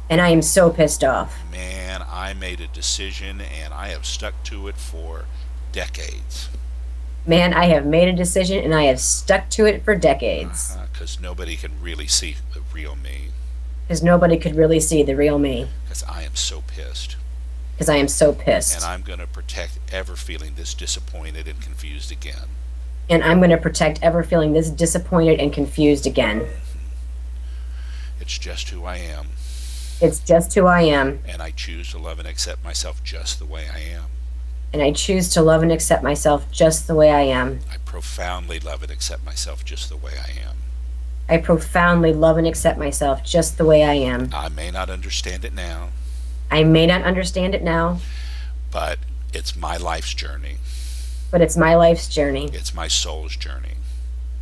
And I am so pissed off. Man, I made a decision and I have stuck to it for decades. Man, I have made a decision and I have stuck to it for decades. Because nobody can really see the real me. Because nobody could really see the real me. Because I am so pissed. Because I am so pissed. And I'm going to protect ever feeling this disappointed and confused again. And I'm going to protect ever feeling this disappointed and confused again. It's just who I am. It's just who I am. And I choose to love and accept myself just the way I am. And I choose to love and accept myself just the way I am. I profoundly love and accept myself just the way I am. I profoundly love and accept myself just the way I am. I may not understand it now. I may not understand it now. But it's my life's journey. But it's my life's journey. It's my soul's journey.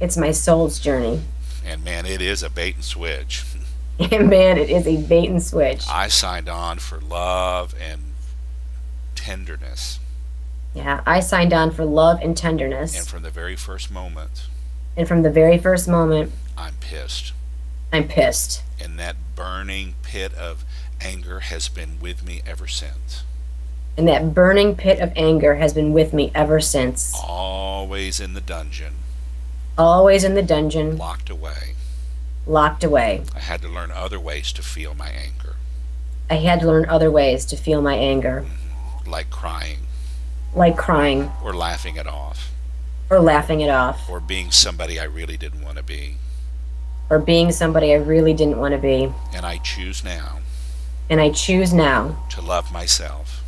It's my soul's journey. And man, it is a bait and switch. And man, it is a bait and switch. I signed on for love and tenderness. Yeah, I signed on for love and tenderness. And from the very first moment, And from the very first moment, I'm pissed. I'm pissed. And that burning pit of anger has been with me ever since. And that burning pit of anger has been with me ever since. Always in the dungeon. Always in the dungeon. Locked away. Locked away. I had to learn other ways to feel my anger. I had to learn other ways to feel my anger. Like crying. Like crying. Or laughing it off. Or laughing it off. Or being somebody I really didn't want to be. Or being somebody I really didn't want to be. And I choose now. And I choose now. To love myself.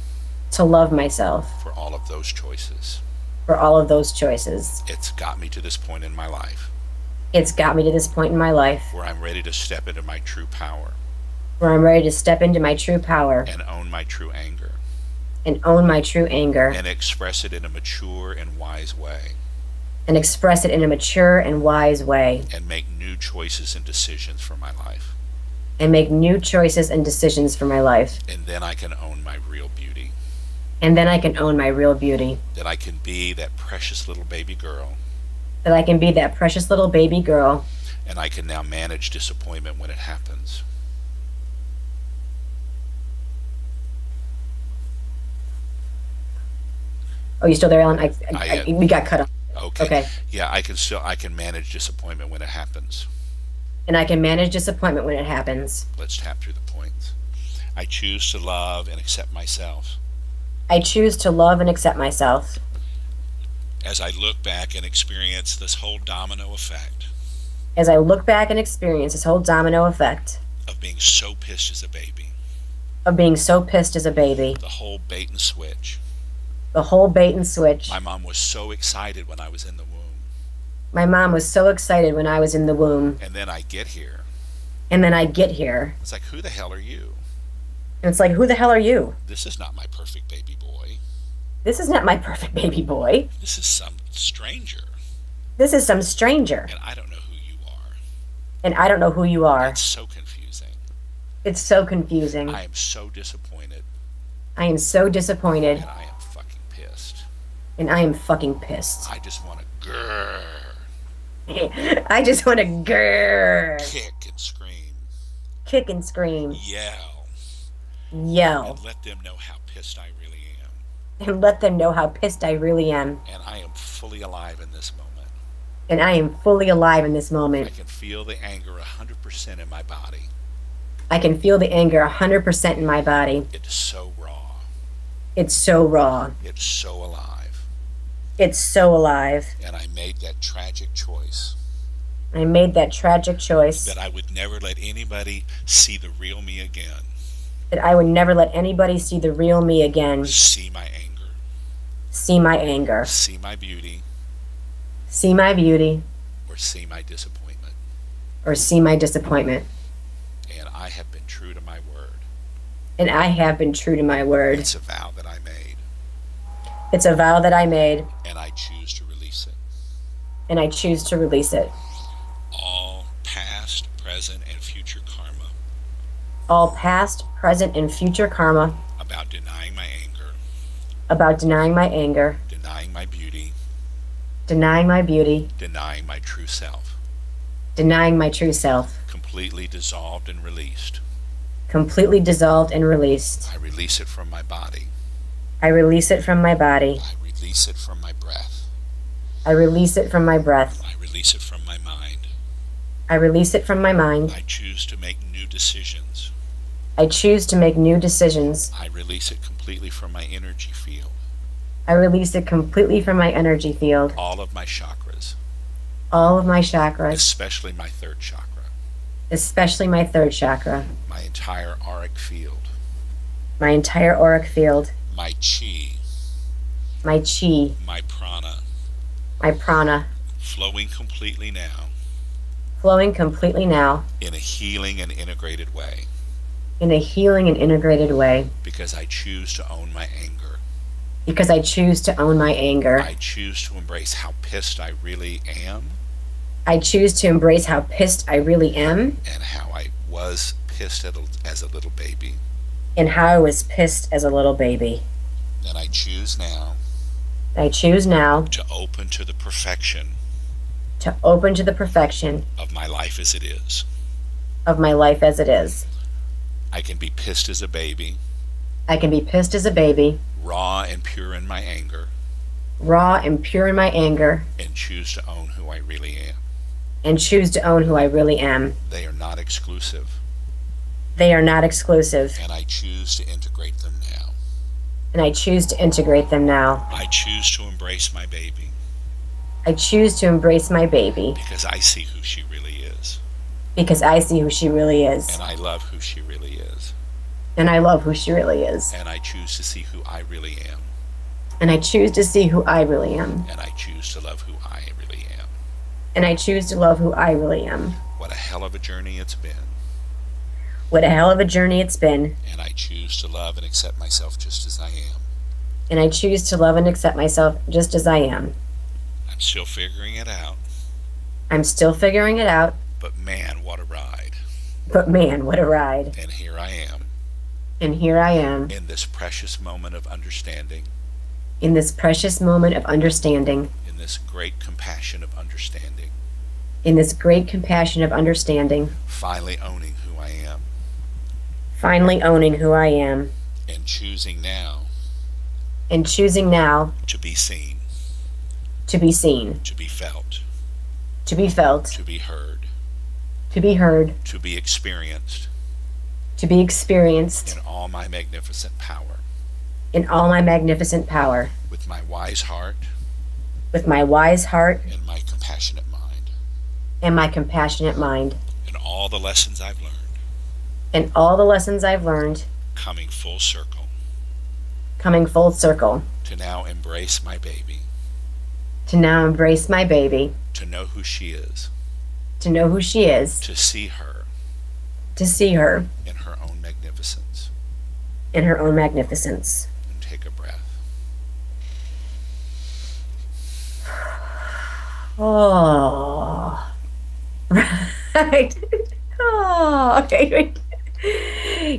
To love myself. For all of those choices. For all of those choices. It's got me to this point in my life. It's got me to this point in my life. Where I'm ready to step into my true power. Where I'm ready to step into my true power. And own my true anger. And own my true anger. And express it in a mature and wise way. And express it in a mature and wise way. And make new choices and decisions for my life. And make new choices and decisions for my life. And then I can own my real beauty. And then I can own my real beauty. That I can be that precious little baby girl. that I can be that precious little baby girl. And I can now manage disappointment when it happens. Oh, you still there, Ellen? I We got cut off. Okay. Okay. Yeah, I can manage disappointment when it happens. And I can manage disappointment when it happens. Let's tap through the points. I choose to love and accept myself. I choose to love and accept myself. As I look back and experience this whole domino effect As I look back and experience this whole domino effect of being so pissed as a baby, of being so pissed as a baby, the whole bait and switch. the whole bait and switch. My mom was so excited when I was in the womb. My mom was so excited when I was in the womb. And then I get here. And then I get here. It's like, who the hell are you? And it's like, who the hell are you? This is not my perfect baby boy. This is not my perfect baby boy. This is some stranger. This is some stranger. And I don't know who you are. And I don't know who you are. It's so confusing. It's so confusing. I am so disappointed. I am so disappointed. And I am fucking pissed. And I am fucking pissed. I just want to grrr. I just want to grrr. Kick and scream. Kick and scream. Yell. Yell. And let them know how pissed I really am. And let them know how pissed I really am. And I am fully alive in this moment. And I am fully alive in this I moment. can feel the anger 100% in my body. I can feel the anger 100% in my body. It's so raw. It's so raw. It's so alive. It's so alive. And I made that tragic choice I made that tragic choice that I would never let anybody see the real me again. that I would never let anybody see the real me again. See my anger. See my anger. See my beauty. See my beauty. Or see my disappointment. Or see my disappointment. And I have been true to my word. And I have been true to my word. It's a vow that I made. It's a vow that I made. And I choose to release it. And I choose to release it. All past, present, and future karma. All past, present, and future karma. About denying my anger. About denying my anger. Denying my beauty. Denying my beauty. Denying my true self. Denying my true self. Completely dissolved and released. Completely dissolved and released. I release it from my body. I release it from my body. I release it from my breath. I release it from my breath. I release it from my mind. I release it from my mind. I choose to make new decisions. I choose to make new decisions. I release it completely from my energy field. I release it completely from my energy field. All of my chakras. All of my chakras. Especially my third chakra. Especially my third chakra. My entire auric field. My entire auric field. My chi. My chi. My prana. My prana. Flowing completely now. Flowing completely now. In a healing and integrated way. In a healing and integrated way. Because I choose to own my anger. Because I choose to own my anger. I choose to embrace how pissed I really am. I choose to embrace how pissed I really am. And how I was pissed as a little baby. And how I was pissed as a little baby. And I choose now. I choose now. To open to the perfection. To open to the perfection. Of my life as it is. Of my life as it is. I can be pissed as a baby. I can be pissed as a baby. Raw and pure in my anger. Raw and pure in my anger. And choose to own who I really am. And choose to own who I really am. They are not exclusive. They are not exclusive. And I choose to integrate them now. And I choose to integrate them now. I choose to embrace my baby. I choose to embrace my baby. Because I see who she really is. Because I see who she really is. And I love who she really is. And I love who she really is. And I choose to see who I really am. And I choose to see who I really am. And I choose to love who I really am. And I choose to love who I really am. What a hell of a journey it's been. What a hell of a journey it's been. And I choose to love and accept myself just as I am. And I choose to love and accept myself just as I am. I'm still figuring it out. I'm still figuring it out. But man, what a ride. But man, what a ride. And here I am. And here I am. In this precious moment of understanding. In this precious moment of understanding. In this great compassion of understanding, in this great compassion of understanding, finally owning who I am, finally owning who I am, and choosing now and choosing now to be seen, to be seen, to be felt, to be felt, to be heard, to be heard, to be experienced to be experienced in all my magnificent power, in all my magnificent power, with my wise heart with my wise heart and my compassionate mind, and my compassionate mind, and all the lessons I've learned and all the lessons I've learned coming full circle coming full circle to now embrace my baby, to now embrace my baby, to know who she is, to know who she is, to see her to see her in her own magnificence. in her own magnificence. And take a breath. Oh, right. Oh, okay.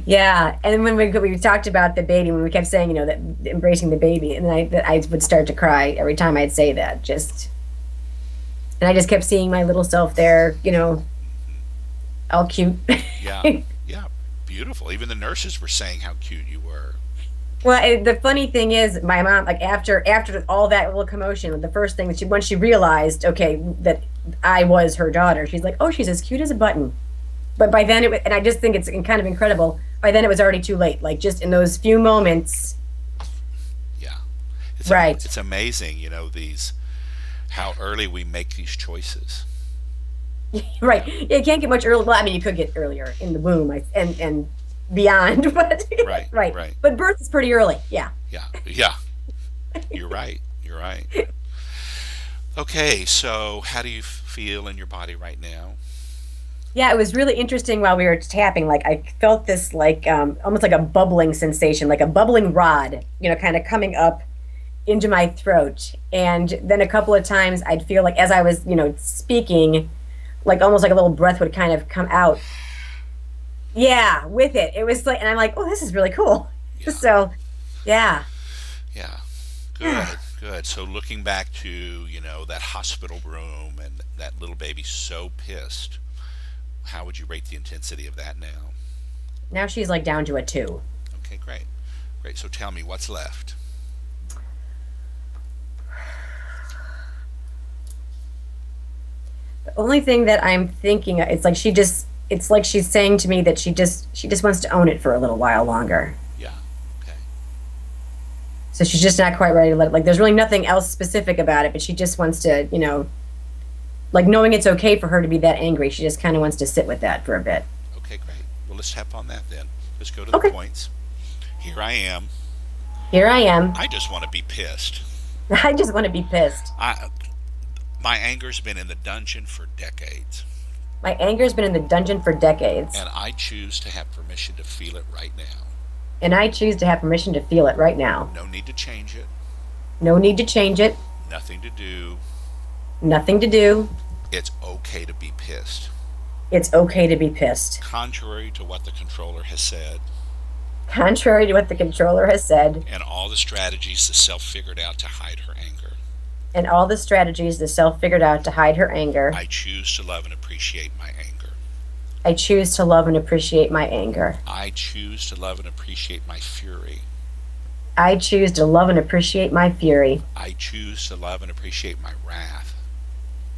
Yeah, and when we talked about the baby, when we kept saying, that embracing the baby, and I would start to cry every time I'd say that. And I just kept seeing my little self there, all cute. Yeah, yeah, beautiful. Even the nurses were saying how cute you were. Well, the funny thing is, my mom, like after all that little commotion, the first thing that once she realized, okay, that I was her daughter, she's like, "Oh, she's as cute as a button." But by then, and I just think it's kind of incredible. By then, it was already too late. Like just in those few moments. Yeah, Right. It's amazing, how early we make these choices. Right. Yeah, you can't get much early. Well, I mean, you could get earlier in the womb, and beyond, but Right, right. right. But birth is pretty early. Yeah. Yeah, yeah. You're right. You're right. Okay, so how do you feel in your body right now? Yeah, it was really interesting while we were tapping. Like I felt this, like almost like a bubbling sensation, like a bubbling rod, kind of coming up into my throat. And then a couple of times I'd feel like as I was, speaking, like almost like a little breath would kind of come out. Yeah, with it. It was like, and I'm like, oh, this is really cool. Yeah. So, yeah. Yeah. Good, good. So looking back to, that hospital room and that little baby so pissed, how would you rate the intensity of that now? Now she's like down to a 2. Okay, great. Great. So tell me what's left. The only thing that I'm thinking, it's like she's saying to me that she just wants to own it for a little while longer. Yeah. Okay. So she's just not quite ready to let it, like there's really nothing else specific about it, but she just wants to, like knowing it's okay for her to be that angry. She just kind of wants to sit with that for a bit. Okay, great. Well, let's tap on that then. Let's go to Okay. the points. Here I am. Here I am. I just want to be pissed. I just want to be pissed. My anger's been in the dungeon for decades, My anger's been in the dungeon for decades, and I choose to have permission to feel it right now. and I choose to have permission to feel it right now. No need to change it. No need to change it. Nothing to do. Nothing to do. It's okay to be pissed. It's okay to be pissed. Contrary to what the controller has said, Contrary to what the controller has said, and all the strategies the self figured out to hide her anger, and all the strategies the self figured out to hide her anger, I choose to love and appreciate my anger. I choose to love and appreciate my anger. I choose to love and appreciate my fury. I choose to love and appreciate my fury. I choose to love and appreciate my wrath.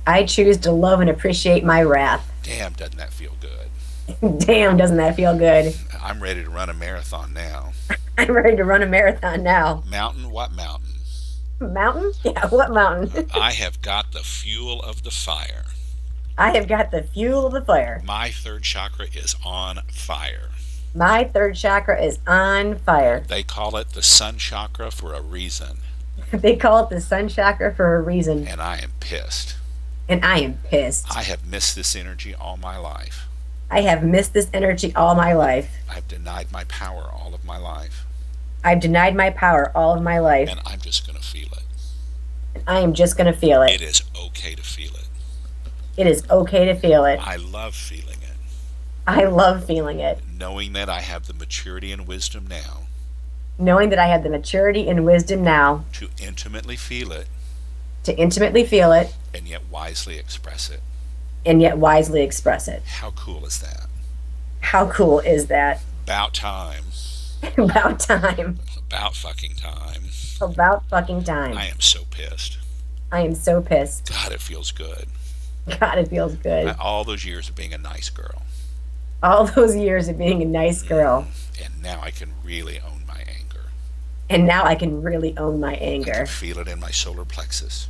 I choose to love and appreciate my wrath. Damn, doesn't that feel good? Damn, doesn't that feel good? I'm ready to run a marathon now. I'm ready to run a marathon now. Mountain? What mountain? Mountain? Yeah, what mountain? I have got the fuel of the fire. I have got the fuel of the fire. My third chakra is on fire. My third chakra is on fire. They call it the sun chakra for a reason, They call it the sun chakra for a reason, and I am pissed. and I am pissed. I have missed this energy all my life. I have missed this energy all my life. I've denied my power all of my life, I've denied my power all of my life, and I'm just going to feel it. and I am just going to feel It it. is okay to feel it. It is okay to feel it. I love feeling it, I love feeling it. knowing that I have the maturity and wisdom now Knowing that I have the maturity and wisdom now to intimately feel it to intimately feel it, and yet wisely express it. and yet wisely express it. How cool is that? How cool is that? About time. About time. About fucking time. About fucking I time. am so pissed. I am so pissed. God, it feels good. God, it feels good. All those years of being a nice girl. All those years of being a nice girl. And now I can really own my anger. And now I can really own my I can anger. feel it in my solar plexus,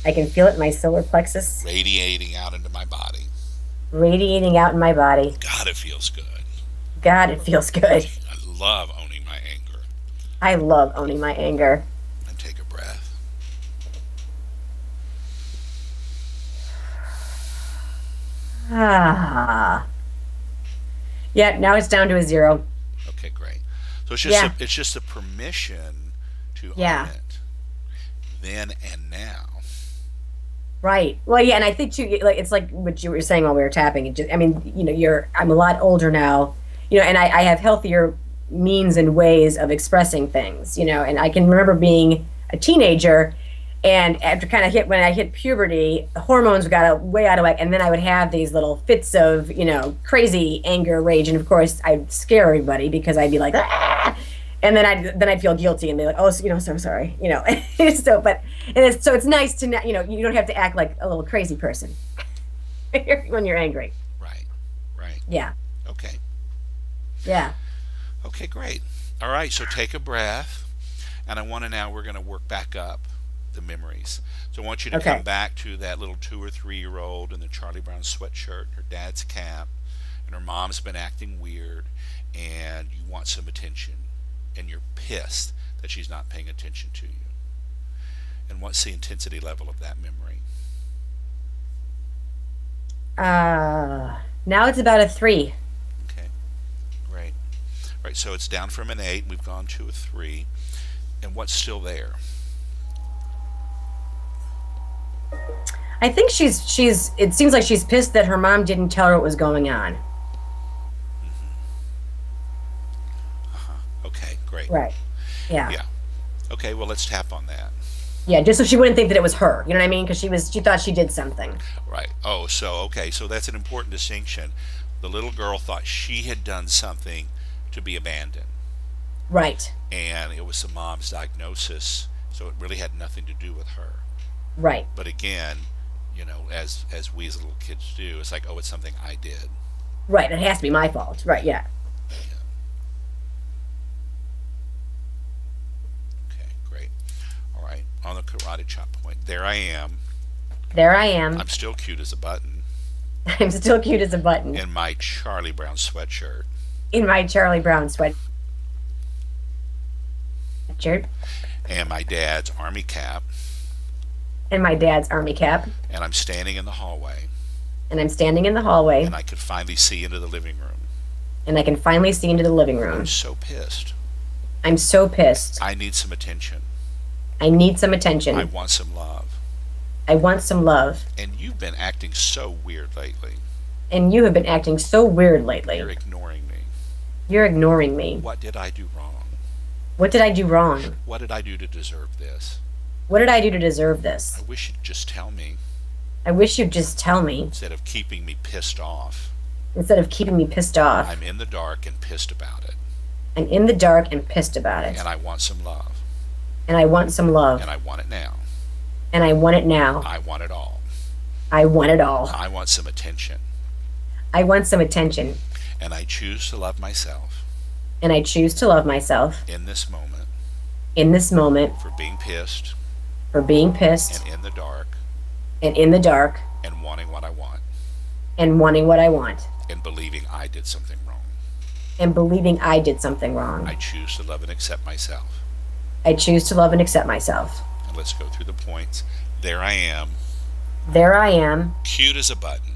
I can feel it in my solar plexus, radiating out into my body. radiating out in my body. God, it feels good. God, it feels good. I love owning my anger. I love owning my anger. And take a breath. Ah. Yeah, now it's down to a 0. Okay, great. So it's just Yeah. it's just a permission to Yeah. own it. Then and now. Right. Well, yeah, and I think too, like it's like what you were saying while we were tapping. I mean, I'm a lot older now, and I have healthier means and ways of expressing things, and I can remember being a teenager, and after kind of when I hit puberty, hormones got way out of whack, and then I would have these little fits of, crazy anger, rage, and of course I'd scare everybody because I'd be like, ah! And then I'd feel guilty and be like, oh, so sorry, so it's nice to not, you don't have to act like a little crazy person when you're angry. Right. Right. Yeah. Okay. Yeah. Okay, great. All right, so take a breath, and we're going to work back up the memories. So I want you to Okay. come back to that little 2 or 3-year-old in the Charlie Brown sweatshirt, her dad's cap, and her mom's been acting weird, and you want some attention, and you're pissed that she's not paying attention to you. And what's the intensity level of that memory? Now it's about a 3. Okay, great. Right, so it's down from an 8, we've gone to a 3, and what's still there? I think it seems like she's pissed that her mom didn't tell her what was going on. Okay, great. Right. Yeah. Yeah. Okay, well, let's tap on that. Yeah, just so she wouldn't think that it was her. You know what I mean? Because she thought she did something. Right. Oh, so that's an important distinction. The little girl thought she had done something to be abandoned, Right. and it was the mom's diagnosis, so it really had nothing to do with her. Right. But again, as we as little kids do, it's like, oh, it's something I did. Right. It has to be my fault. Right. Yeah. Yeah. Okay, great. All right, on the karate chop point, there I am. There I am. I'm still cute as a button I'm still cute as a button in my Charlie Brown sweatshirt, in my Charlie Brown sweatshirt and my dad's army cap, and my dad's army cap, and I'm standing in the hallway, and I'm standing in the hallway, and I could finally see into the living room. and I can finally see into the living room. I'm so pissed. I'm so pissed. I need some attention. I need some attention. I want some love. I want some love. And you've been acting so weird lately. And you have been acting so weird lately. You're ignoring me. You're ignoring me. What did I do wrong? What did I do wrong? What did I do to deserve this? What did I do to deserve this? I wish you'd just tell me I wish you'd just tell me instead of keeping me pissed off. instead of keeping me pissed off. I'm in the dark and pissed about it. I'm in the dark and pissed about it. And I want some love. And I want some love. And I want it now. And I want it now. I want it all. I want it all. I want some attention. I want some attention. And I choose to love myself And I choose to love myself in this moment in this moment for being pissed for being pissed and in the dark and in the dark and wanting what I want and wanting what I want and believing I did something wrong. and believing I did something wrong. I choose to love and accept myself. I choose to love and accept myself. And let's go through the points. There I am, There I am, cute as a button,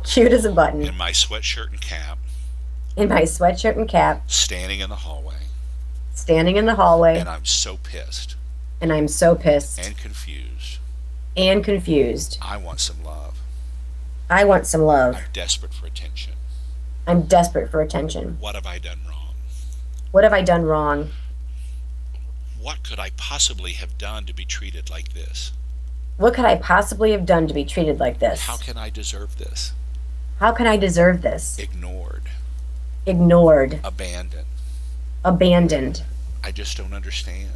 cute as a button, in my sweatshirt and cap, in my sweatshirt and cap, standing in the hallway, standing in the hallway, and I'm so pissed and I'm so pissed and confused. and confused. I want some love. I want some love. I'm desperate for attention. I'm desperate for attention. What have I done wrong? What have I done wrong? What could I possibly have done to be treated like this? What could I possibly have done to be treated like How this? can I deserve this? How can I deserve this? Ignored, Ignored, abandoned. abandoned. I just don't understand.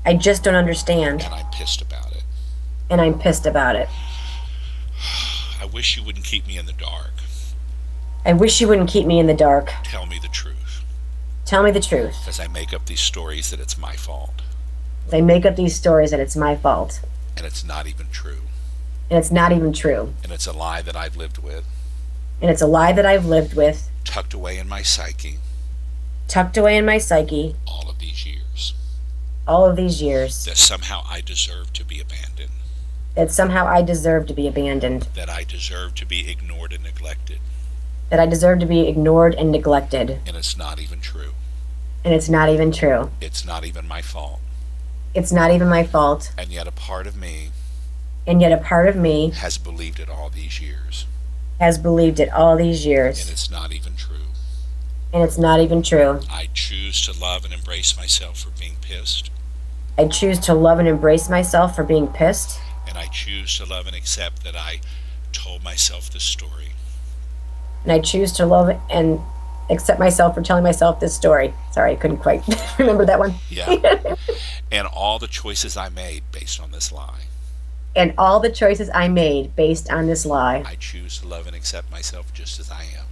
I just don't understand, And I'm pissed about it. and I'm pissed about it. I wish you wouldn't keep me in the dark. I wish you wouldn't keep me in the dark. Tell me the truth. Tell me the truth. As I make up these stories that it's my fault. They make up these stories that it's my fault, And it's not even true. and it's not even true. And it's a lie that I've lived with, And it's a lie that I've lived with, tucked away in my psyche tucked away in my psyche all of these years. all of these years, That somehow I deserve to be abandoned. that somehow I deserve to be abandoned, That I deserve to be ignored and neglected. that I deserve to be ignored and neglected. And it's not even true. And it's not even true. It's not even my fault. It's not even my fault. And yet a part of me And yet a part of me has believed it all these years. has believed it all these And years. it's not even true. And it's not even true. I choose to love and embrace myself for being pissed. I choose to love and embrace myself for being pissed. And I choose to love and accept that I told myself this story. And I choose to love and accept myself for telling myself this story. Sorry, I couldn't quite remember that one. Yeah. And all the choices I made based on this lie. And all the choices I made based on this lie. I choose to love and accept myself just as I am.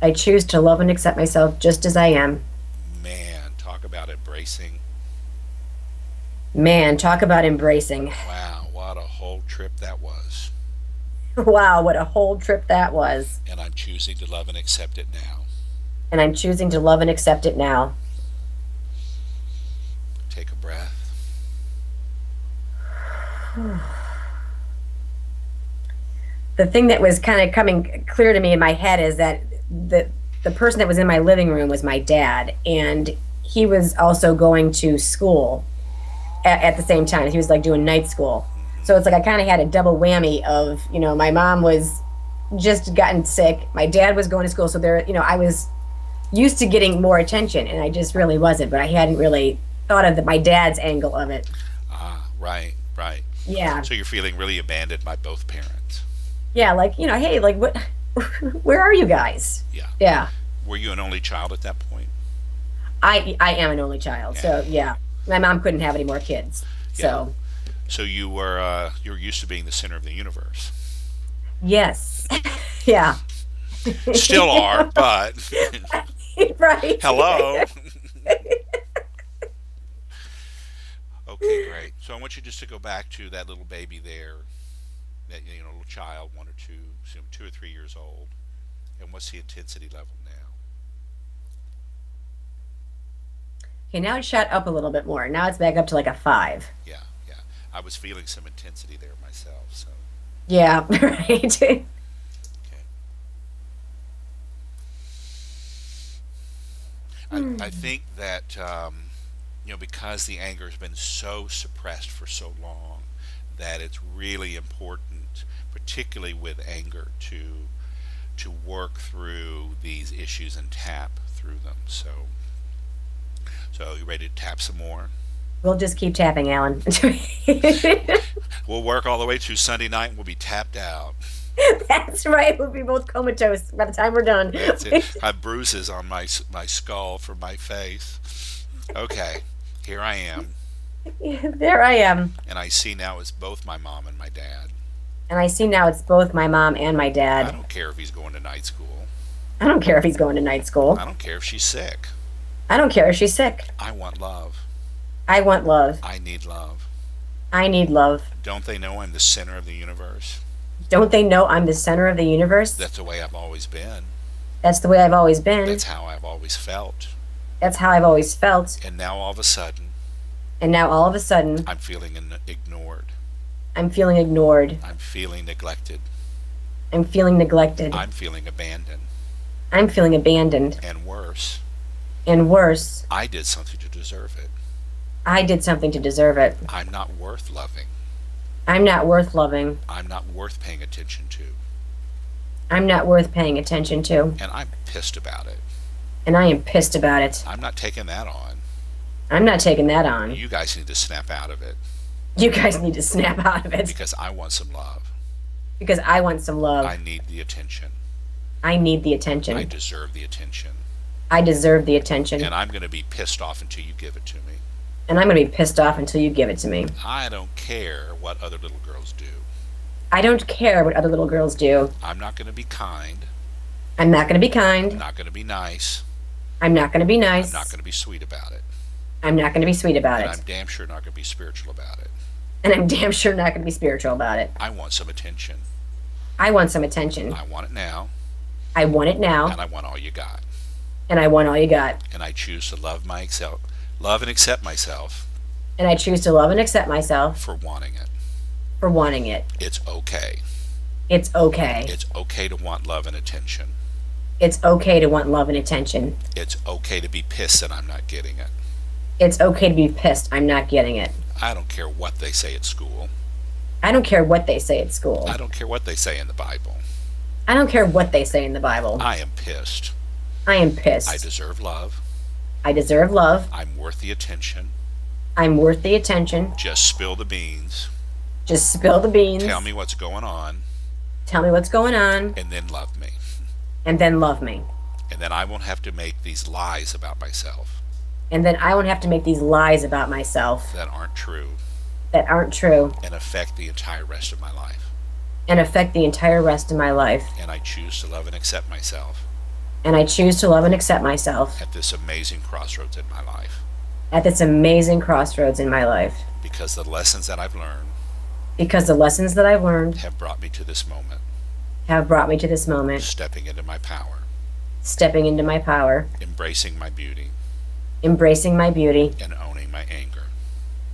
I choose to love and accept myself just as I am. Man, talk about embracing. Man, talk about embracing. Wow, what a whole trip that was. Wow, what a whole trip that was. And I'm choosing to love and accept it now. And I'm choosing to love and accept it now. Take a breath. The thing that was kind of coming clear to me in my head is that the person that was in my living room was my dad, and he was also going to school at the same time. He was like doing night school. So it's like I kind of had a double whammy of, my mom was just gotten sick, my dad was going to school, so I was used to getting more attention, and I just really wasn't, but I hadn't really thought of my dad's angle of it. Ah, right, right. Yeah. So you're feeling really abandoned by both parents. Yeah, like, hey, like, what, where are you guys? Yeah. Yeah. Were you an only child at that point? I am an only child, so yeah. My mom couldn't have any more kids, so. So you're used to being the center of the universe. Yes. Yeah. Still are, but Right. hello. Okay, great. So I want you just to go back to that little baby there, that little child, 1 or 2, 2 or 3 years old, and what's the intensity level now? Okay, now it shot up a little bit more. Now it's back up to like a 5. Yeah, yeah. I was feeling some intensity there myself. So Yeah, right. okay. I think that because the anger has been so suppressed for so long, that it's really important, particularly with anger, to work through these issues and tap through them. So you ready to tap some more? We'll just keep tapping, Alan. We'll work all the way through Sunday night and we'll be tapped out. That's right. We'll be both comatose by the time we're done. That's it. I have bruises on my skull from my face. Okay, here I am. There I am. And I see now it's both my mom and my dad. And I see now it's both my mom and my I dad. don't care if he's going to night school. I don't care if he's going to night school. I don't care if she's sick. I don't care if she's sick. I want love. I want love. I need love. I need love. Don't they know I'm the center of the universe? Don't they know I'm the center of the universe? That's the way I've always been. That's the way I've always been. That's how I've always felt. That's how I've always felt. And now all of a sudden, And now all of a sudden, I'm feeling ignored. I'm feeling ignored. I'm feeling neglected. I'm feeling neglected. I'm feeling abandoned. I'm feeling abandoned. And worse, And worse, I did something to deserve it. I did something to deserve it. I'm not worth loving. I'm not worth loving. I'm not worth paying attention to. I'm not worth paying attention to. And I'm pissed about it. And I am pissed about it. I'm not taking that on. I'm not taking that on. You guys need to snap out of it. You guys need to snap out of it because I want some love. because I want some I love. need the attention. I need the I attention. deserve the attention. I deserve the attention. And I'm going to be pissed off until you give it to me. And I'm going to be pissed off until you give it to me. I don't care what other little girls do. I don't care what other little girls do. I'm not going to be kind. I'm not going to be I'm kind. not going to be nice. I'm not going to be I'm nice. not going to be sweet about it. I'm not going to be sweet about And it. I'm damn sure not going to be spiritual about it. And I'm damn sure not going to be spiritual about it. I want some attention. I want some attention. I want it now. I want it now. And I want all you got. And I want all you got. And I choose to love and accept myself And I choose to love and accept myself for wanting it. for wanting it. It's okay. It's okay. It's okay to want love and attention. It's okay to want love and attention. It's okay to be pissed that I'm not getting it. It's okay to be pissed I'm not getting it. I don't care what they say at school. I don't care what they say at school. I don't care what they say in the Bible. I don't care what they say in the Bible. I am pissed. I am pissed. I deserve love. I deserve love. I'm worth the attention. I'm worth the attention. Just spill the beans. Just spill the beans. Tell me what's going on. Tell me what's going on. And then love me. And then love me. And then I won't have to make these lies about myself And then I won't have to make these lies about myself that aren't true that aren't true and affect the entire rest of my life. and affect the entire rest of my life. And I choose to love and accept myself And I choose to love and accept myself at this amazing crossroads in my life. at this amazing crossroads in my life. Because the lessons that I've learned Because the lessons that I've learned have brought me to this moment, have brought me to this moment, stepping into my power, stepping into my power, embracing my beauty, embracing my beauty, and owning my anger.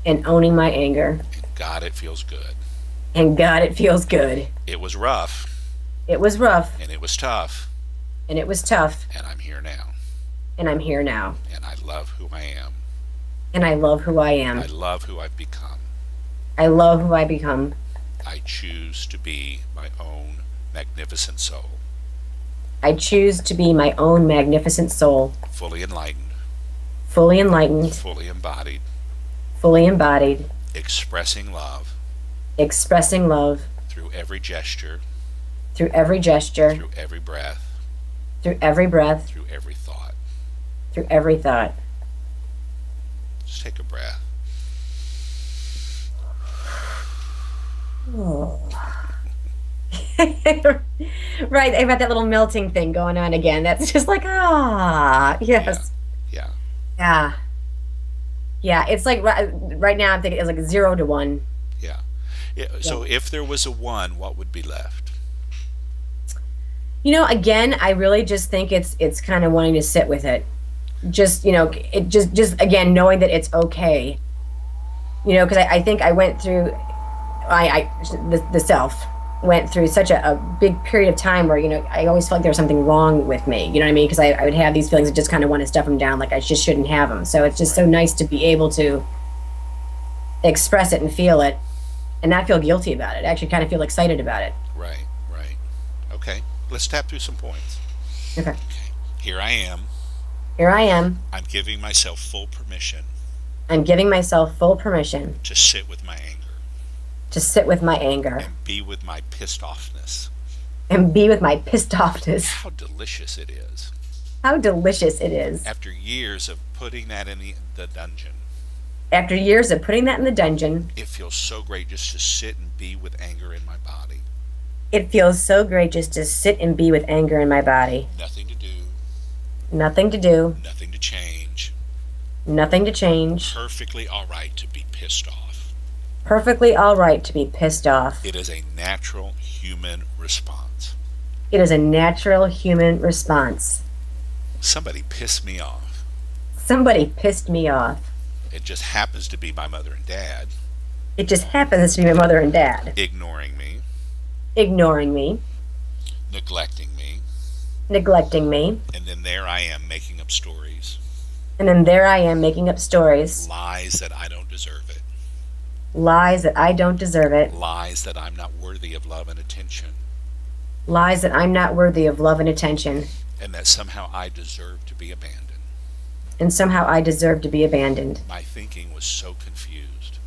and owning my anger. And God, it feels good. And God, it feels good. It was rough, It was rough, and it was tough, and it was tough, and I'm here now. and I'm here now. And I love who I am. And I love who I I am. love who I've become. I love who I become. I choose to be my own magnificent soul, I choose to be my own magnificent soul, fully enlightened, fully enlightened, fully embodied, fully embodied, expressing love expressing love through every gesture, through every gesture, through every breath, through every breath, through every thought. through every thought. Just take a breath. Oh. Right, I've got that little melting thing going on again. That's just like, yes. Yeah. Yeah. Yeah, it's like right now I'm thinking it's like 0 to 1. Yeah. So if there was a one, what would be left? You know, again, I really just think it's kind of wanting to sit with it. Just, you know, it just again knowing that it's okay. You know, because I think I went through the self went through such a big period of time where, you know, I always felt like there was something wrong with me, you know what I mean? Because I would have these feelings that just kind of want to stuff them down, like I just shouldn't have them. So it's just so nice to be able to express it and feel it and not feel guilty about it. Actually kind of feel excited about it. Right, right. Okay, let's tap through some points. Okay. Here I am. Here I am. I'm giving myself full permission I'm giving myself full permission to sit with my anger to sit with my anger and be with my pissed offness. and be with my pissed offness. How delicious it is. How delicious it is. After years of putting that in the dungeon, After years of putting that in the dungeon, it feels so great just to sit and be with anger in my body. it feels so great just to sit and be with anger in my body. Nothing to do, Nothing to do, nothing to change. nothing to change. Perfectly all right to be pissed off. Perfectly all right to be pissed off. It is a natural human response. It is a natural human response. Somebody pissed me off. Somebody pissed me off. It just happens to be my mother and dad It just happens to be my mother and dad. ignoring me, Ignoring me, neglecting me, neglecting me, and then there I am making up stories, and then there I am making up stories. lies that I don't deserve it, Lies that I don't deserve it. lies that I'm not worthy of love and attention, Lies that I'm not worthy of love and attention. and that somehow I deserve to be abandoned. And somehow I deserve to be abandoned. My thinking was so confused.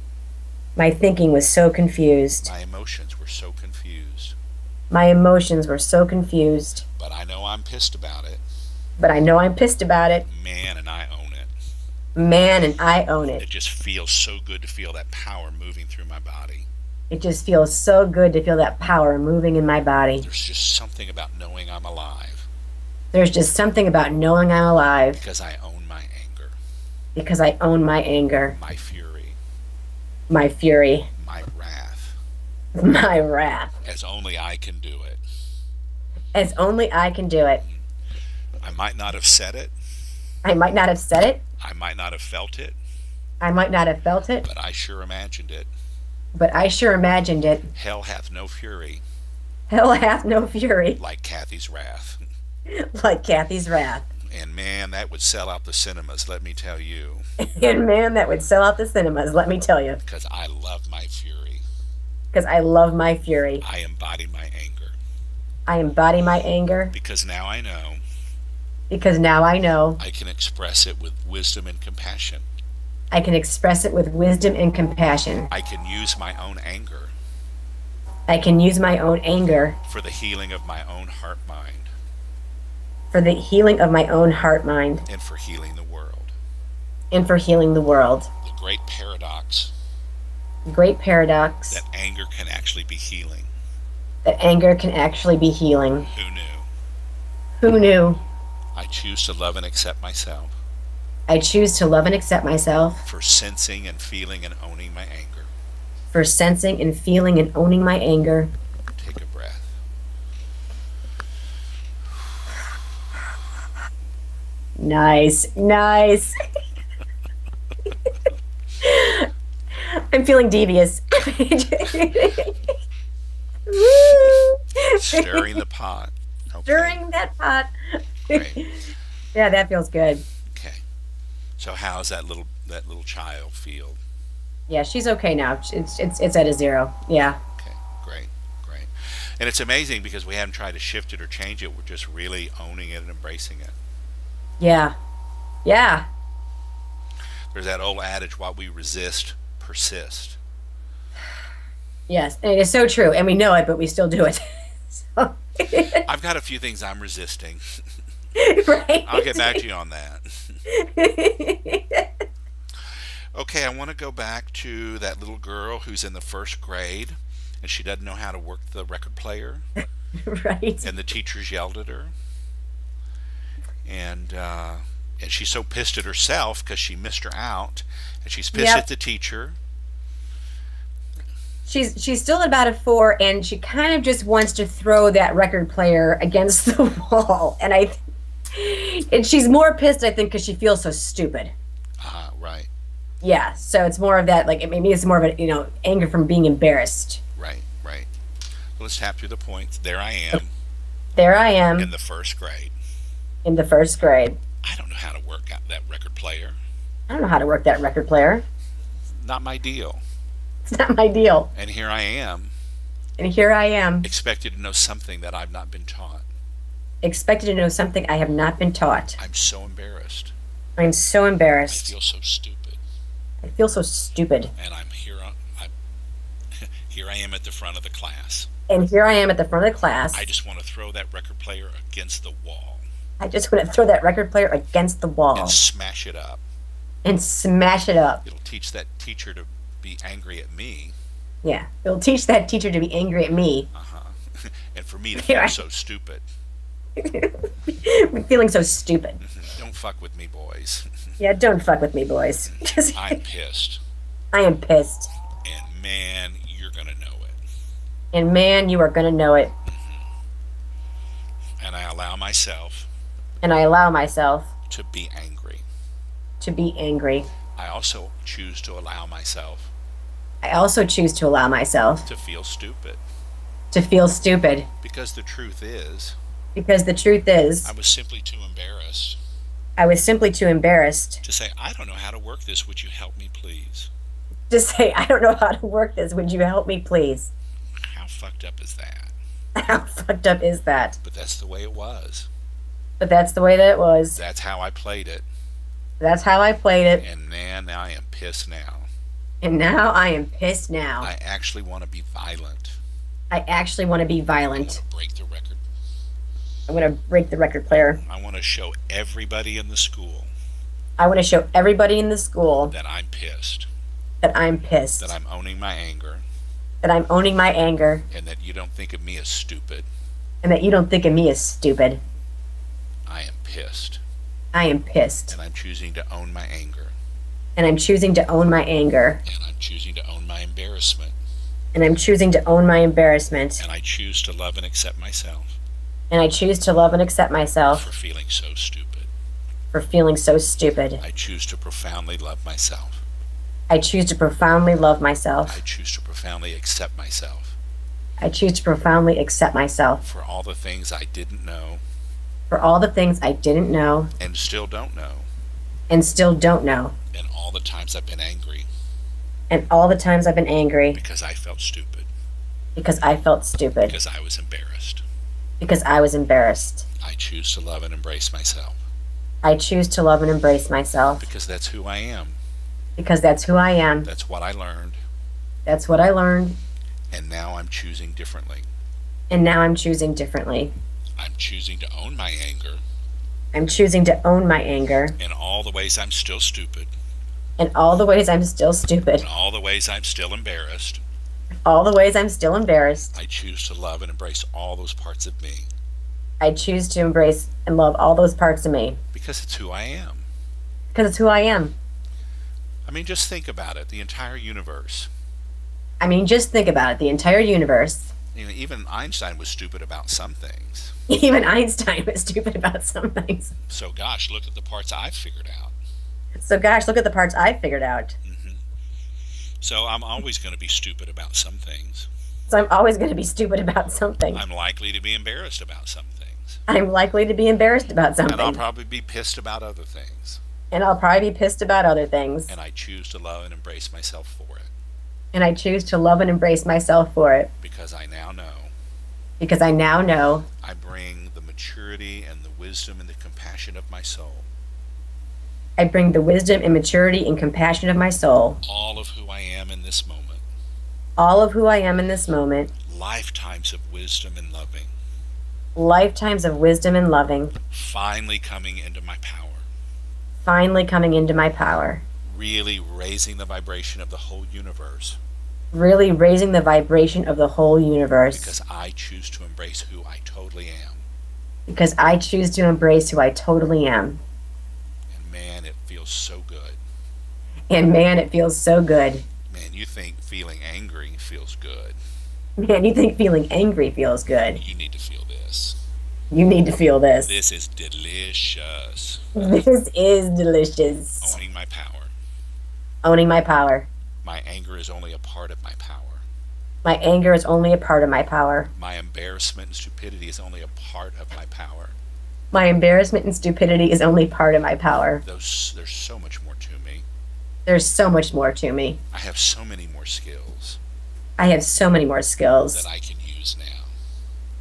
My thinking was so confused. My emotions were so confused. My emotions were so confused. But I know I'm pissed about it. But I know I'm pissed about it. Man, and I own it. Man, and I own it. It just feels so good to feel that power moving through my body. It just feels so good to feel that power moving in my body. There's just something about knowing I'm alive. There's just something about knowing I'm alive. Because I own my anger. Because I own my anger. My fury. My fury. My wrath. My wrath. As only I can do it. As only I can do it. I might not have said it. I might not have said it. I might not have felt it. I might not have felt it. But I sure imagined it. But I sure imagined it. Hell hath no fury. Hell hath no fury. Like Kathy's wrath. Like Kathy's wrath. And man, that would sell out the cinemas, let me tell you. And man, that would sell out the cinemas, let me tell you. Because I love my fury. Because I love my fury. I embody my anger. I embody my anger. Because now I know. Because now I know. I can express it with wisdom and compassion. I can express it with wisdom and compassion. I can use my own anger. I can use my own anger. For the healing of my own heart mind. For the healing of my own heart mind. And for healing the world. And for healing the world. The great paradox. Great paradox. That anger can actually be healing. That anger can actually be healing. Who knew? Who knew? I choose to love and accept myself. I choose to love and accept myself. For sensing and feeling and owning my anger. For sensing and feeling and owning my anger. Take a breath. Nice, nice. I'm feeling devious. Stirring the pot. Okay. Stirring that pot. Great. Yeah, that feels good. Okay. So how's that little child feel? Yeah, she's okay now. It's at a 0. Yeah. Okay. Great. Great. And it's amazing because we haven't tried to shift it or change it. We're just really owning it and embracing it. Yeah. Yeah. There's that old adage, what we resist, persist. Yes, and it's so true, and we know it, but we still do it. So. I've got a few things I'm resisting. Right. I'll get back to you on that. Okay, I want to go back to that little girl who's in the 1st grade, and she doesn't know how to work the record player. Right. And the teachers yelled at her. And she's so pissed at herself because she missed her out, and she's pissed at the teacher. She's still at about a 4, and she kind of just wants to throw that record player against the wall. And she's more pissed, I think, because she feels so stupid. Right. Yeah, so it's more of that, like, maybe it's more of a, anger from being embarrassed. Right, right. Let's tap through the points. There I am. There I am. In the 1st grade. In the 1st grade. I don't know how to work out that record player. I don't know how to work that record player. Not my deal. It's not my deal. And here I am. And here I am. Expected to know something that I've not been taught. Expected to know something I have not been taught. I'm so embarrassed. I'm so embarrassed. I feel so stupid. I feel so stupid. And I'm here. Here I am at the front of the class. And here I am at the front of the class. I just want to throw that record player against the wall. I just want to throw that record player against the wall. And smash it up. And smash it up. It'll teach that teacher to be angry at me. Yeah. It'll teach that teacher to be angry at me. And for me to feel so stupid. Feeling so stupid. Don't fuck with me, boys. Yeah, don't fuck with me, boys. I'm pissed. I am pissed. And man, you're going to know it. And man, you are going to know it. And I allow myself. And I allow myself. To be angry. To be angry. I also choose to allow myself. I also choose to allow myself. To feel stupid. To feel stupid. Because the truth is. Because the truth is. I was simply too embarrassed. I was simply too embarrassed. To say, I don't know how to work this. Would you help me, please? To say, I don't know how to work this. Would you help me, please? How fucked up is that? How fucked up is that? But that's the way it was. But that's the way that it was. That's how I played it. That's how I played it. And man, now I am pissed now. And now I am pissed now. I actually want to be violent. I actually want to be I want violent. to break the record. I want to break the record player. I want to show everybody in the school I want to show everybody in the school that I'm pissed, that I'm that pissed, I'm owning my anger, that I'm owning my anger, and that you don't think of me as stupid. and that you don't think of me as stupid. I am pissed, I am pissed, and I'm choosing to own my anger, and I'm choosing to own my anger, and I'm choosing to own my embarrassment, and I'm choosing to own my embarrassment, and I choose to love and accept myself and I choose to love and accept myself for feeling so stupid. for feeling so stupid. I choose to profoundly love myself. I choose to profoundly love myself. I choose to profoundly accept myself I choose to profoundly accept myself for all the things I didn't know for all the things I didn't know and still don't know, and still don't know, and all the times I've been angry and all the times I've been angry because I felt stupid, because I felt stupid, because I was embarrassed. because I was embarrassed. I choose to love and embrace myself I choose to love and embrace myself because that's who I am. because that's who I am. That's what I learned, That's what I learned, and now I'm choosing differently. and now I'm choosing differently. I'm choosing to own my anger I'm choosing to own my anger in all the ways I'm still stupid, in all the ways I'm still stupid, in all the ways I'm still embarrassed. all the ways I'm still embarrassed. I choose to love and embrace all those parts of me I choose to embrace and love all those parts of me because it's who I am. because it's who I am. I mean, just think about it. The entire universe. I mean, just think about it. The entire universe. You know, even Einstein was stupid about some things. Even Einstein was stupid about some things. So, gosh, look at the parts I've figured out. So, gosh, look at the parts I figured out. So, I'm always going to be stupid about some things. So, I'm always going to be stupid about something. I'm likely to be embarrassed about some things. I'm likely to be embarrassed about something. And I'll probably be pissed about other things. And I'll probably be pissed about other things. And I choose to love and embrace myself for it. And I choose to love and embrace myself for it. Because I now know Because I now know I bring the maturity and the wisdom and the compassion of my soul, I bring the wisdom and maturity and compassion of my soul, all of who I am in this moment, all of who I am in this moment, lifetimes of wisdom and loving, lifetimes of wisdom and loving, finally coming into my power, finally coming into my power, really raising the vibration of the whole universe, really raising the vibration of the whole universe. because I choose to embrace who I totally am. Because I choose to embrace who I totally am. And man, it feels so good. And man, it feels so good. Man, you think feeling angry feels good. Man, you think feeling angry feels good. You need to feel this. You need to feel this. This is delicious. This is delicious. Owning my power. Owning my power. My anger is only a part of my power. My anger is only a part of my power. My embarrassment and stupidity is only a part of my power. My embarrassment and stupidity is only part of my power. There's so much more to me. There's so much more to me. I have so many more skills I have so many more skills that I can use now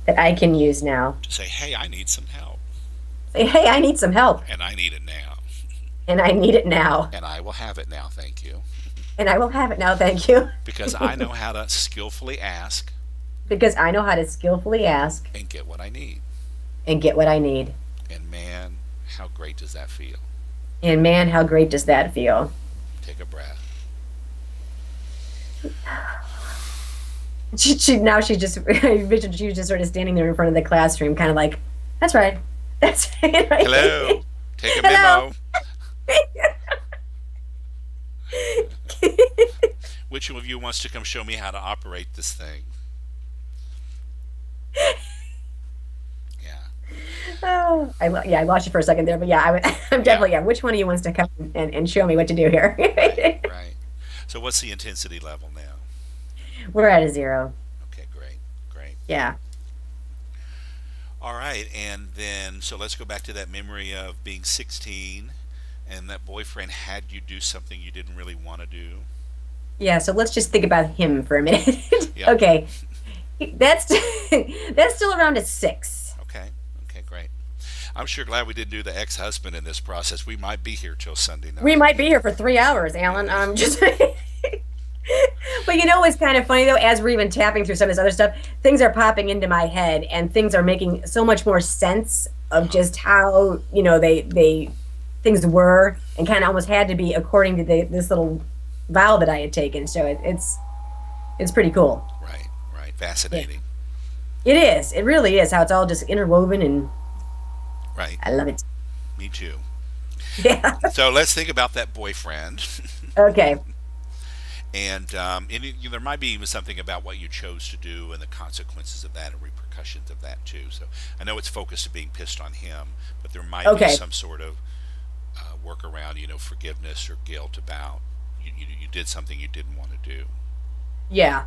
that I can use now. to say, hey, I need some help. Say, hey, I need some help. And I need it now. And I need it now. And I will have it now, thank you. And I will have it now, thank you. Because I know how to skillfully ask Because I know how to skillfully ask and get what I need. and get what I need. And man, how great does that feel? And man, how great does that feel? Take a breath. Now she just, I envisioned she was just sort of standing there in front of the classroom, kind of like, that's right. That's right. Hello. Take a Hello. memo. Which of you wants to come show me how to operate this thing? Yeah. Oh, I lost you for a second there, but yeah, I'm definitely, yeah. Which one of you wants to come and show me what to do here? Right, right. So what's the intensity level now? We're at a 0. Okay, great, great. Yeah. All right, and then, so let's go back to that memory of being 16 and that boyfriend had you do something you didn't really want to do. Yeah, so let's just think about him for a minute. Yep. Okay. That's still around a 6. Okay, okay, great. I'm sure glad we didn't do the ex-husband in this process. We might be here till Sunday night. We might be here for 3 hours, Alan. Just But you know what's kind of funny though, as we're even tapping through some of this other stuff, things are popping into my head and things are making so much more sense of Uh-huh. just how, they things were and kind of almost had to be according to this little vow that I had taken. So it's pretty cool. Right, right. Yeah. Fascinating. It is. It really is how it's all just interwoven and Right. I love it. Me too. Yeah. So let's think about that boyfriend. Okay. There might be even something about what you chose to do and the consequences of that and repercussions of that too. So I know it's focused on being pissed on him, but there might be Okay. some sort of workaround, forgiveness or guilt about you did something you didn't want to do. Yeah.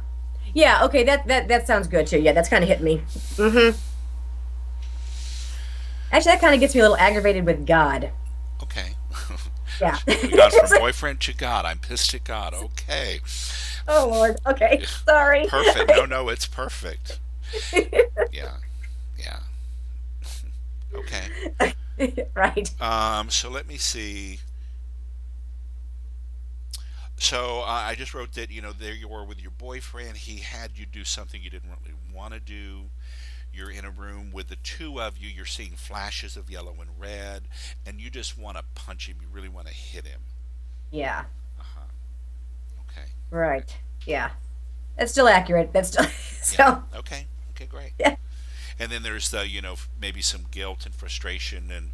Yeah, okay, that sounds good too. Yeah, that's kind of hit me. Mm-hmm. Actually, that kind of gets me a little aggravated with God. Okay. Yeah. We got from boyfriend to God. I'm pissed at God. Okay. Oh Lord. Okay. Sorry. Perfect. No, no, it's perfect. Yeah. Yeah. Okay. Right. So let me see. So I just wrote that there you were with your boyfriend. He had you do something you didn't really want to do. You're in a room with the two of you. You're seeing flashes of yellow and red, and you just want to punch him. You really want to hit him. Yeah. Uh huh. Okay. Right. Yeah. That's still accurate. That's still Yeah. so Okay. Okay. Great. yeah. And then there's the maybe some guilt and frustration and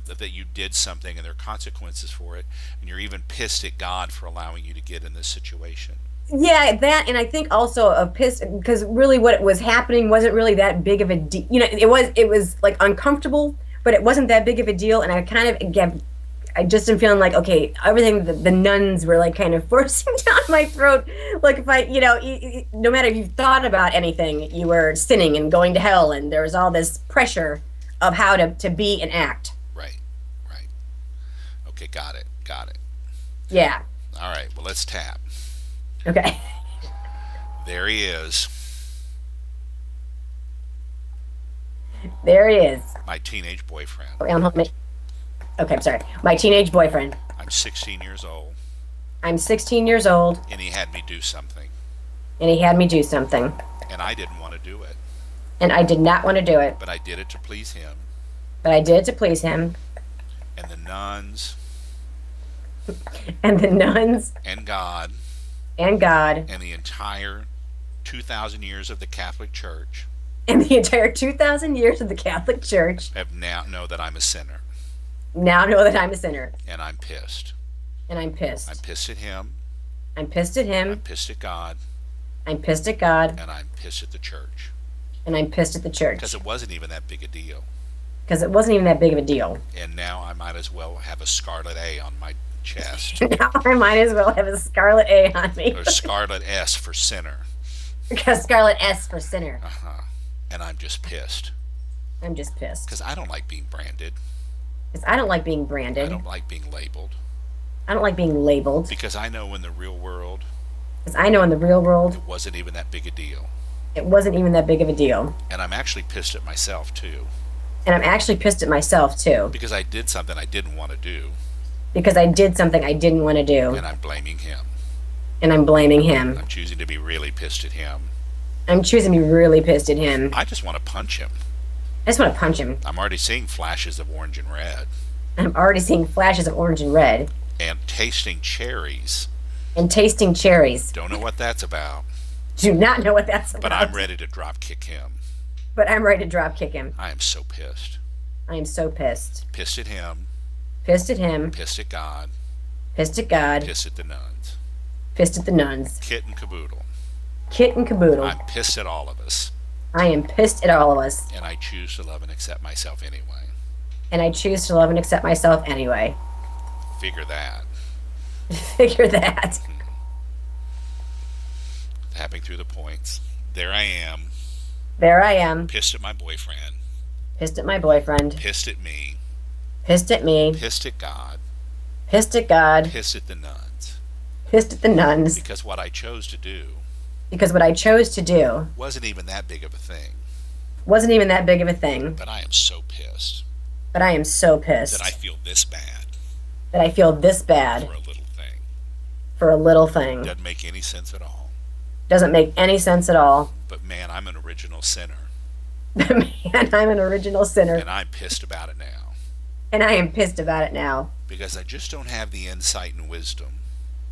that you did something and there are consequences for it, and you're even pissed at God for allowing you to get in this situation. Yeah, that and I think also a piss because really what was happening wasn't really that big of a deal. It was like uncomfortable, but it wasn't that big of a deal. And I kind of again, I just am feeling like okay, everything the nuns were like kind of forcing down my throat. Like if I, no matter if you thought about anything, you were sinning and going to hell, and there was all this pressure of how to be and act. Right. Right. Okay. Got it. Got it. Yeah. All right. Well, let's tap. Okay. There he is. There it is. My teenage boyfriend. Okay, okay, I'm sorry. My teenage boyfriend. I'm 16 years old, I'm 16 years old, and he had me do something, and he had me do something, and I didn't want to do it, and I did not want to do it, but I did it to please him. but I did it to please him. And the nuns And the nuns and God and God and the entire 2,000 years of the Catholic Church and the entire 2,000 years of the Catholic Church have now know that I'm a sinner, now know that I'm a sinner, and I'm pissed. and I'm I'm pissed. pissed at him. I'm pissed at I'm him. pissed at God, I'm pissed at God, and I'm pissed at the church and I'm pissed at the because church it wasn't even that big a deal. because it wasn't even that big of a deal. And now I might as well have a scarlet A on my chest, Now I might as well have a scarlet A on me or scarlet S for sinner. because scarlet S for sinner. Uh huh. And I'm just pissed I'm just pissed because I don't like being branded. because I don't like being I branded. don't like being labeled I don't like being labeled because I know in the real world because I know in the real world it wasn't even that big a deal. it wasn't even that big of a deal. And I'm actually pissed at myself too And I'm actually pissed at myself too because I did something I didn't want to do, because I did something I didn't want to do and I'm blaming him. and I'm blaming him. I'm choosing to be really pissed at him. I'm choosing to be really pissed at him. I just want to punch him. I just want to punch him. I'm already seeing flashes of orange and red I'm already seeing flashes of orange and red and tasting cherries. and tasting cherries. Don't know what that's about, Do not know what that's but about. I'm ready to drop kick him. But I'm ready to drop kick him. I am so pissed. I am so pissed. Pissed at him, Pissed at him. pissed at God, Pissed at God. pissed at the nuns. Pissed at the nuns. Kit and caboodle. Kit and caboodle. I'm pissed at all of us, I am pissed at all of us. and I choose to love and accept myself anyway. And I choose to love and accept myself anyway. Figure that. Figure that. Tapping through the points. There I am, There I am. pissed at my boyfriend, Pissed at my boyfriend. pissed at me, Pissed at me. pissed at God, Pissed at God. pissed at the nuns. Pissed at the nuns. Because what I chose to do Because what I chose to do wasn't even that big of a thing. wasn't even that big of a thing. But I am so pissed But I am so pissed that I feel this bad that I feel this bad for a little thing. for a little thing. Doesn't make any sense at all. Doesn't make any sense at all. But man, I'm an original sinner. Man, I'm an original sinner. And I'm pissed about it now. And I am pissed about it now. Because I just don't have the insight and wisdom.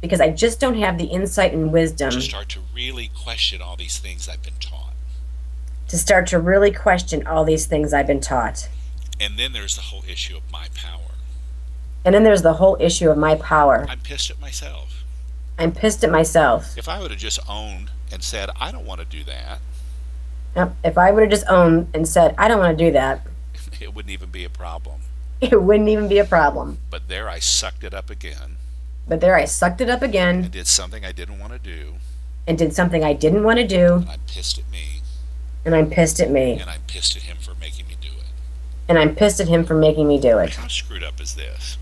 Because I just don't have the insight and wisdom. To start to really question all these things I've been taught. To start to really question all these things I've been taught. And then there's the whole issue of my power. And then there's the whole issue of my power. I'm pissed at myself. I'm pissed at myself. If I would have just owned and said, I don't want to do that. If I would have just owned and said, I don't want to do that. It wouldn't even be a problem. It wouldn't even be a problem. But there I sucked it up again. But there I sucked it up again. And did something I didn't want to do. And did something I didn't want to do. And I'm pissed at me. And I'm pissed at me. And I'm pissed at him for making me do it. And I'm pissed at him for making me do it. How screwed up is this?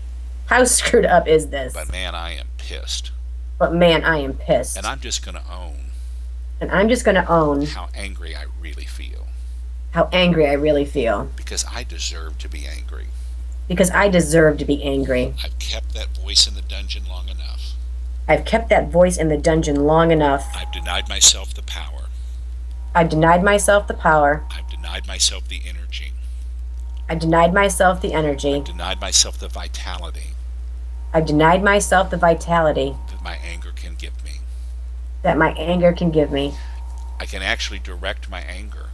How screwed up is this? But man, I am pissed. But man, I am pissed. And I'm just going to own. And I'm just going to own. How angry I really feel. How angry I really feel. Because I deserve to be angry. Because I deserve to be angry. I've kept that voice in the dungeon long enough. I've kept that voice in the dungeon long enough. I've denied myself the power. I've denied myself the power. I've denied myself the energy. I've denied myself the energy. I've denied myself the vitality. I've denied myself the vitality that my anger can give me. That my anger can give me. I can actually direct my anger.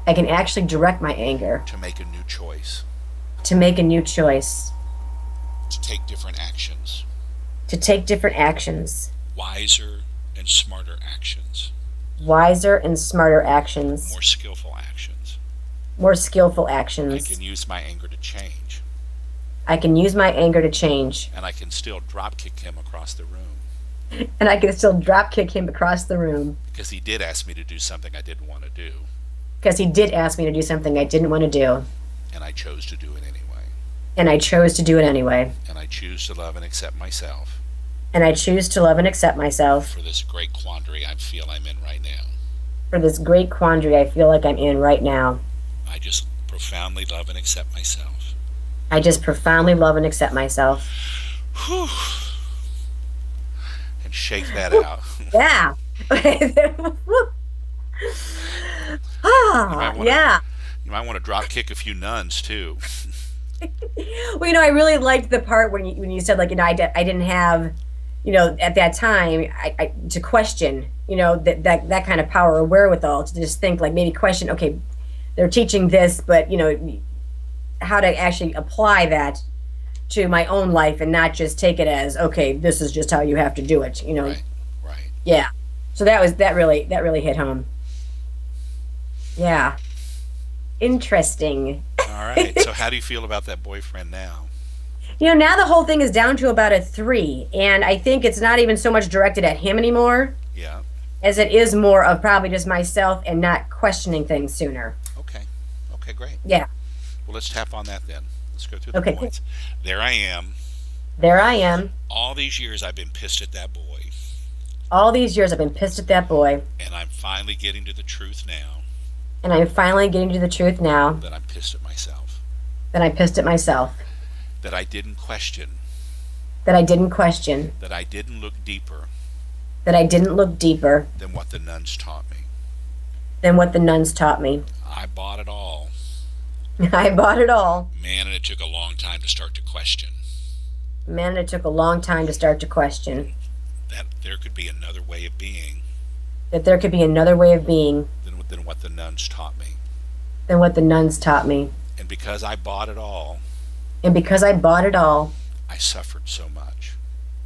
I can actually direct my anger. To make a new choice. To make a new choice. To take different actions. To take different actions. Wiser and smarter actions. Wiser and smarter actions. More skillful actions. More skillful actions. I can use my anger to change. I can use my anger to change. And I can still drop kick him across the room. And I can still drop kick him across the room. Because he did ask me to do something I didn't want to do. Because he did ask me to do something I didn't want to do. And I chose to do it anyway. And I chose to do it anyway. And I choose to love and accept myself. And I choose to love and accept myself. For this great quandary I feel I'm in right now. For this great quandary I feel like I'm in right now. I just profoundly love and accept myself. I just profoundly love and accept myself. Whew. And shake that out. Yeah. Yeah. You might want to drop kick a few nuns too. Well, I really liked the part when you said, like, I didn't have, at that time, I to question, that kind of power or wherewithal to just think, like, maybe question, okay, they're teaching this, but how to actually apply that to my own life and not just take it as, okay, this is just how you have to do it, Right. Yeah. So that really hit home. Yeah. Interesting. All right. So how do you feel about that boyfriend now? Now the whole thing is down to about a 3, and I think it's not even so much directed at him anymore. Yeah. As it is more of probably just myself and not questioning things sooner. Okay. Okay, great. Yeah. Well, let's tap on that then. Let's go through the points. There I am. There I am. All these years I've been pissed at that boy. All these years I've been pissed at that boy. And I'm finally getting to the truth now. And I'm finally getting to the truth now. That I'm pissed at myself. That I'm pissed at myself. That I didn't question. That I didn't question. That I didn't look deeper. That I didn't look deeper. Than what the nuns taught me. Than what the nuns taught me. I bought it all. I bought it all. Man, and it took a long time to start to question. Man, it took a long time to start to question. That there could be another way of being. That there could be another way of being. Than what the nuns taught me. Than what the nuns taught me. And because I bought it all. And because I bought it all. I suffered so much.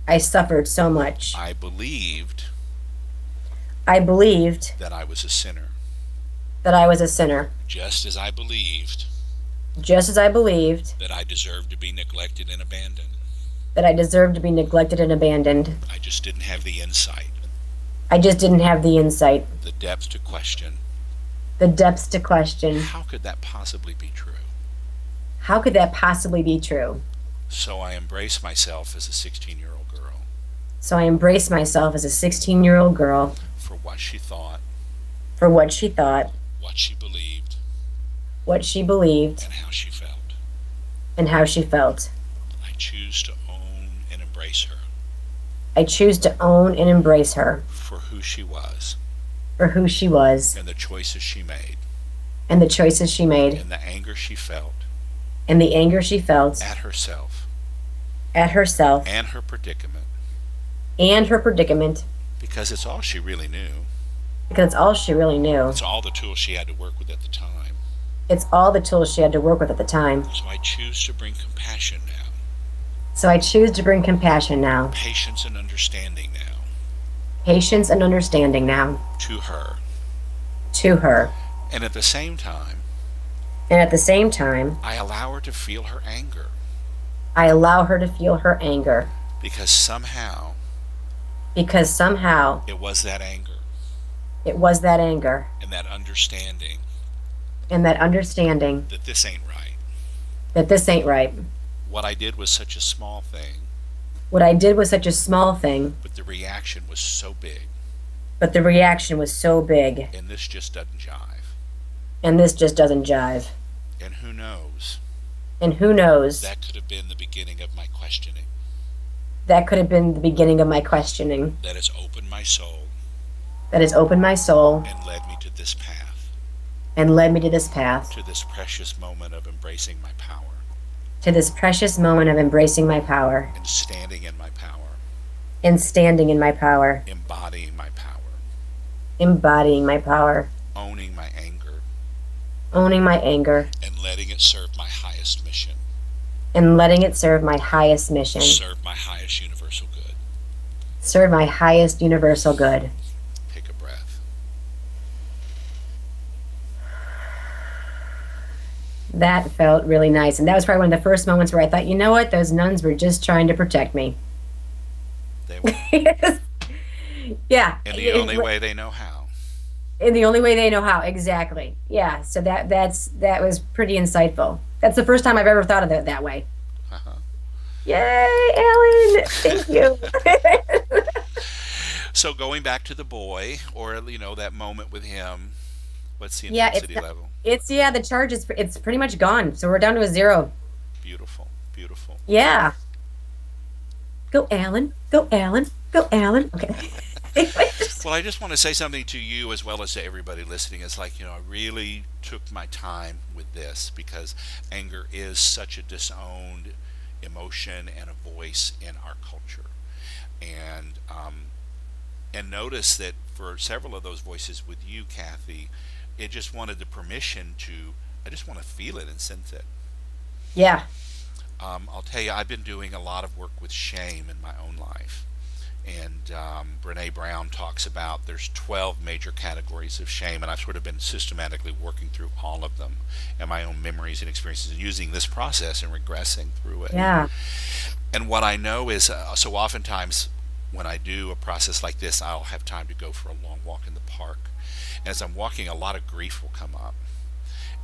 I suffered so much. I believed. That I was a sinner. That I was a sinner. Just as I believed. That I deserved to be neglected and abandoned. That I deserved to be neglected and abandoned. I just didn't have the insight. The depth to question. How could that possibly be true? So I embrace myself as a 16-year-old girl. For what she thought. What she believed. And how she felt. I choose to own and embrace her. And how she felt. I choose to own and embrace her. I choose to own and embrace her for who she was for who she was and the choices she made and the choices she made and the anger she felt and the anger she felt at herself at herself and her predicament, and her predicament, because it's all she really knew. because it's all she really knew. It's all the tools she had to work with at the time. It's all the tools she had to work with at the time. So I choose to bring compassion now, So I choose to bring compassion now, patience and understanding now patience and understanding now to her. to her. And at the same time, And at the same time, I allow her to feel her anger, I allow her to feel her anger because somehow because somehow it was that anger it was that anger and that understanding and that understanding that this ain't right. that this ain't right. What I did was such a small thing, What I did was such a small thing, but the reaction was so big, but the reaction was so big, and this just doesn't jive. and this just doesn't jive. And who knows? And who knows? That could have been the beginning of my questioning. That could have been the beginning of my questioning. That has opened my soul That has opened my soul and led me to this path, and led me to this path, to this precious moment of embracing my power to this precious moment of embracing my power and standing in my power, and standing in my power, embodying my power, embodying my power, owning my anger, owning my anger, and letting it serve my highest mission, and letting it serve my highest mission, serve my highest universal good. serve my highest universal good. Take a breath. That felt really nice. And that was probably one of the first moments where I thought, you know what? Those nuns were just trying to protect me. They were. Yeah. In the only way they know how. In the only way they know how. Exactly. Yeah. So that was pretty insightful. That's the first time I've ever thought of it that way. Uh-huh. Yay, Alan. Thank you. So going back to the boy, or that moment with him, what's the Yeah, intensity level? the charge is it's pretty much gone. So we're down to a 0. Beautiful, beautiful. Yeah. Go Alan. Go Alan. Go Alan. Okay. Well, I just want to say something to you as well as to everybody listening. It's like, I really took my time with this because anger is such a disowned emotion and a voice in our culture. And notice that for several of those voices with you, Kathy, it just wanted the permission I just want to feel it and sense it. Yeah. I'll tell you, I've been doing a lot of work with shame in my own life. And Brene Brown talks about there's 12 major categories of shame, and I've sort of been systematically working through all of them and my own memories and experiences and using this process and regressing through it. Yeah. And what I know is, so oftentimes when I do a process like this, I'll have time to go for a long walk in the park. And as I'm walking, a lot of grief will come up.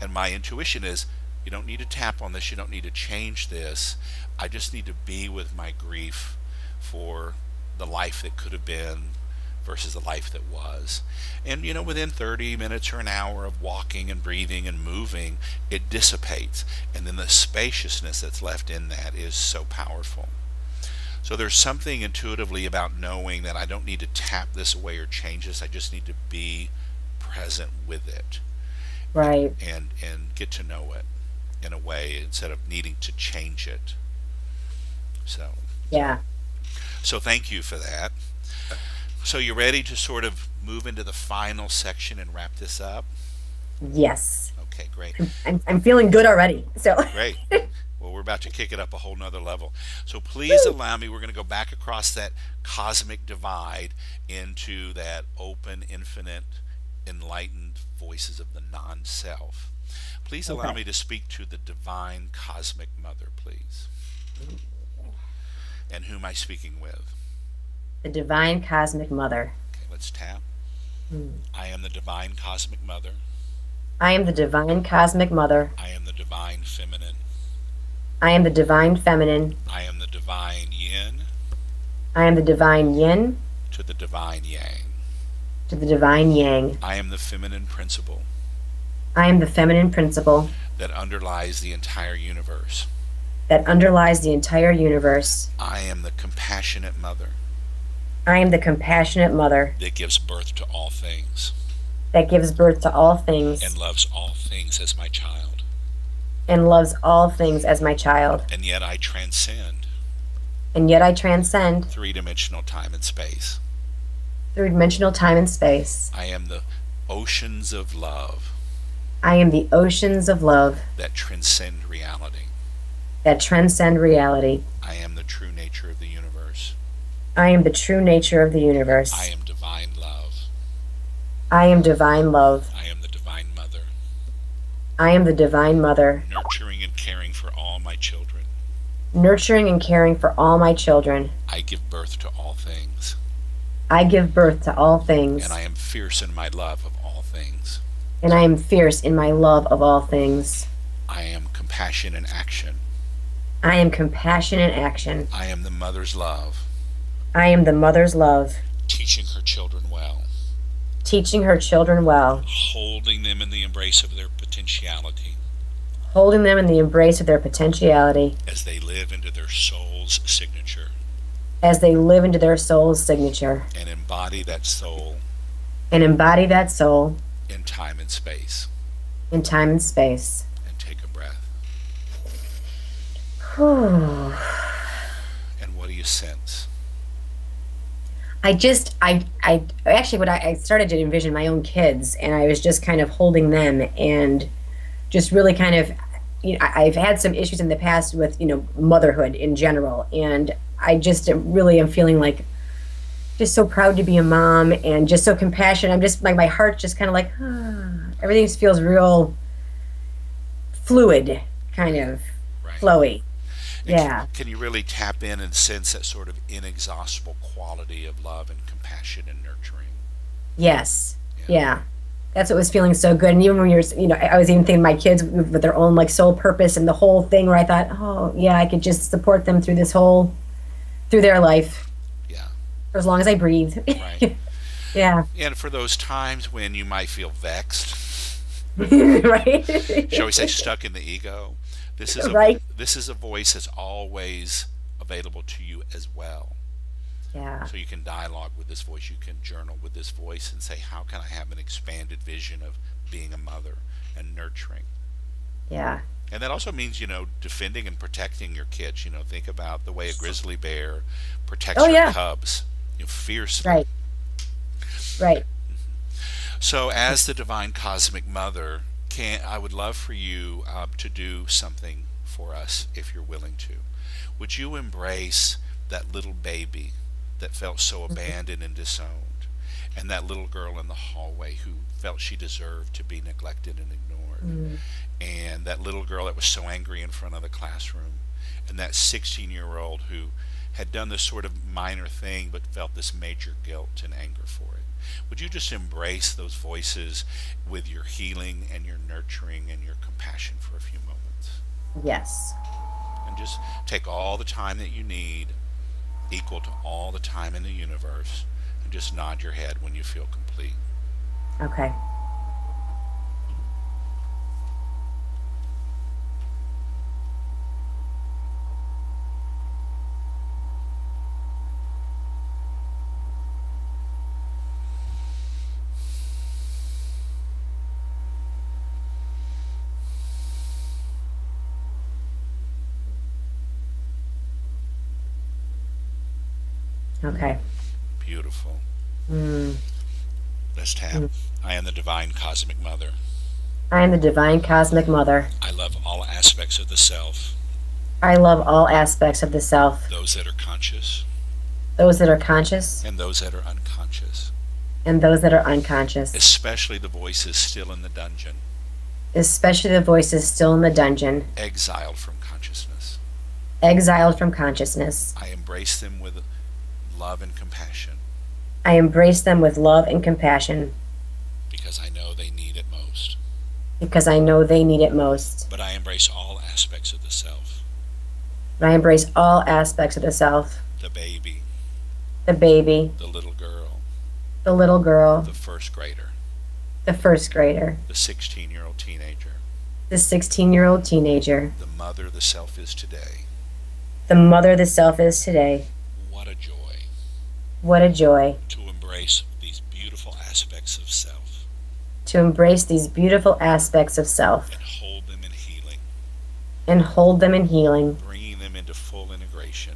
And my intuition is, you don't need to tap on this, you don't need to change this. I just need to be with my grief for the life that could have been versus the life that was. And within 30 minutes or an hour of walking and breathing and moving, it dissipates. And then the spaciousness that's left in that is so powerful. So there's something intuitively about knowing that I don't need to tap this away or change this. I just need to be present with it. Right. And get to know it in a way instead of needing to change it. Yeah. So thank you for that. So you ready to sort of move into the final section and wrap this up? Yes. Okay, great. I'm feeling good already. So Great. Well, we're about to kick it up a whole nother level. So please allow me, we're going to go back across that cosmic divide into that open, infinite, enlightened voices of the non-self. Please allow me to speak to the divine cosmic mother, please. And who am I speaking with? The divine cosmic mother. Okay, let's tap. I am the divine cosmic mother. I am the divine cosmic mother. I am the divine feminine. I am the divine feminine. I am the divine yin I am the divine yin to the divine yang. to the divine yang. I am the feminine principle I am the feminine principle that underlies the entire universe. that underlies the entire universe. I am the compassionate mother I am the compassionate mother that gives birth to all things that gives birth to all and things loves all things as my child. and loves all things as my child. And yet I transcend And yet I transcend three-dimensional time and space. three-dimensional time and space. I am the oceans of love I am the oceans of love that transcend reality. that transcend reality. I am the true nature of the universe. I am the true nature of the I universe. am divine love. I am divine love. I am the divine mother, I am the divine mother, nurturing and caring for all my children. nurturing and caring for all my children. I give birth to all things, I give birth to all and things, I am fierce in my love of all things. and I am fierce in my love of all things. I am compassion in action. I am compassion in action. I am the mother's love, I am the mother's love, teaching her children well, teaching her children well, holding them in the embrace of their potentiality holding them in the embrace of their potentiality as they live into their soul's signature as they live into their soul's signature and embody that soul and embody that soul in time and space. in time and space. And take a breath. Whew. And what do you sense? I actually, what I started to envision my own kids, and I was just kind of holding them and just really kind of, I've had some issues in the past with, motherhood in general. And I just really am feeling like just so proud to be a mom and just so compassionate. I'm just like, my heart just kind of like, everything just feels real fluid, kind of Right. flowy. And Yeah. can you really tap in and sense that sort of inexhaustible quality of love and compassion and nurturing? Yes. Yeah. Yeah. That's what was feeling so good. And even when I was even thinking my kids with their own like soul purpose and the whole thing where I thought, oh yeah, I could just support them through through their life Yeah. for as long as I breathe. Right. Yeah. And for those times when you might feel vexed, Right. shall we say stuck in the ego, Right. this is a voice that's always available to you as well. Yeah. So you can dialogue with this voice, you can journal with this voice and say, how can I have an expanded vision of being a mother and nurturing? Yeah. And that also means, defending and protecting your kids. Think about the way a grizzly bear protects Oh her yeah. cubs, fiercely. Right. Right. So as the divine cosmic mother, I would love for you to do something for us if you're willing to. Would you embrace that little baby that felt so abandoned and disowned, and that little girl in the hallway who felt she deserved to be neglected and ignored, and that little girl that was so angry in front of the classroom, and that 16-year-old who had done this sort of minor thing but felt this major guilt and anger for it? Would you just embrace those voices with your healing and your nurturing and your compassion for a few moments? Yes. And just take all the time that you need, equal to all the time in the universe, and just nod your head when you feel complete. Okay. Okay. Beautiful. Mm. Let's tap. Mm. I am the divine cosmic mother. I am the divine cosmic mother. I love all aspects of the self, I love all aspects of the self, those that are conscious those that are conscious and those that are unconscious, and those that are unconscious, especially the voices still in the dungeon, especially the voices still in the dungeon, exiled from consciousness. exiled from consciousness. I embrace them with love and compassion I embrace them with love and compassion because I know they need it most. because I know they need it most. But I embrace all aspects of the self, But I embrace all aspects of the self, the baby, the baby, the little girl, the little girl, the first grader, the first grader, the 16-year-old teenager, the 16-year-old teenager, the mother the self is today. the mother the self is today. What a joy. What a joy to embrace these beautiful aspects of self to embrace these beautiful aspects of self and hold them in healing, and hold them in healing, bringing them into full integration,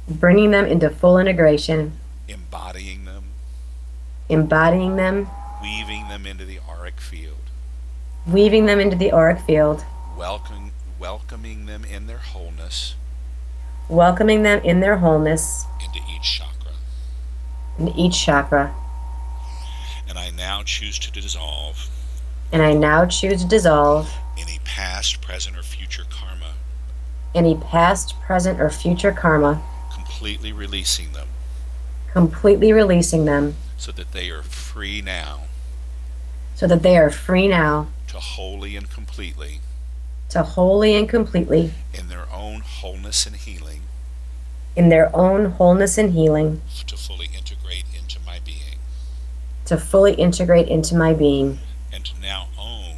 bringing them into full integration, embodying them, embodying them, weaving them into the auric field, weaving them into the auric field, welcoming them in their wholeness welcoming them in their wholeness into each chakra. in each chakra. And I now choose to dissolve And I now choose to dissolve any past, present, or future karma, any past, present, or future karma, completely releasing them completely releasing them so that they are free now so that they are free now to wholly and completely, to wholly and completely, in their own wholeness and healing, in their own wholeness and healing, to fully integrate into my being, to fully integrate into my being, and to now own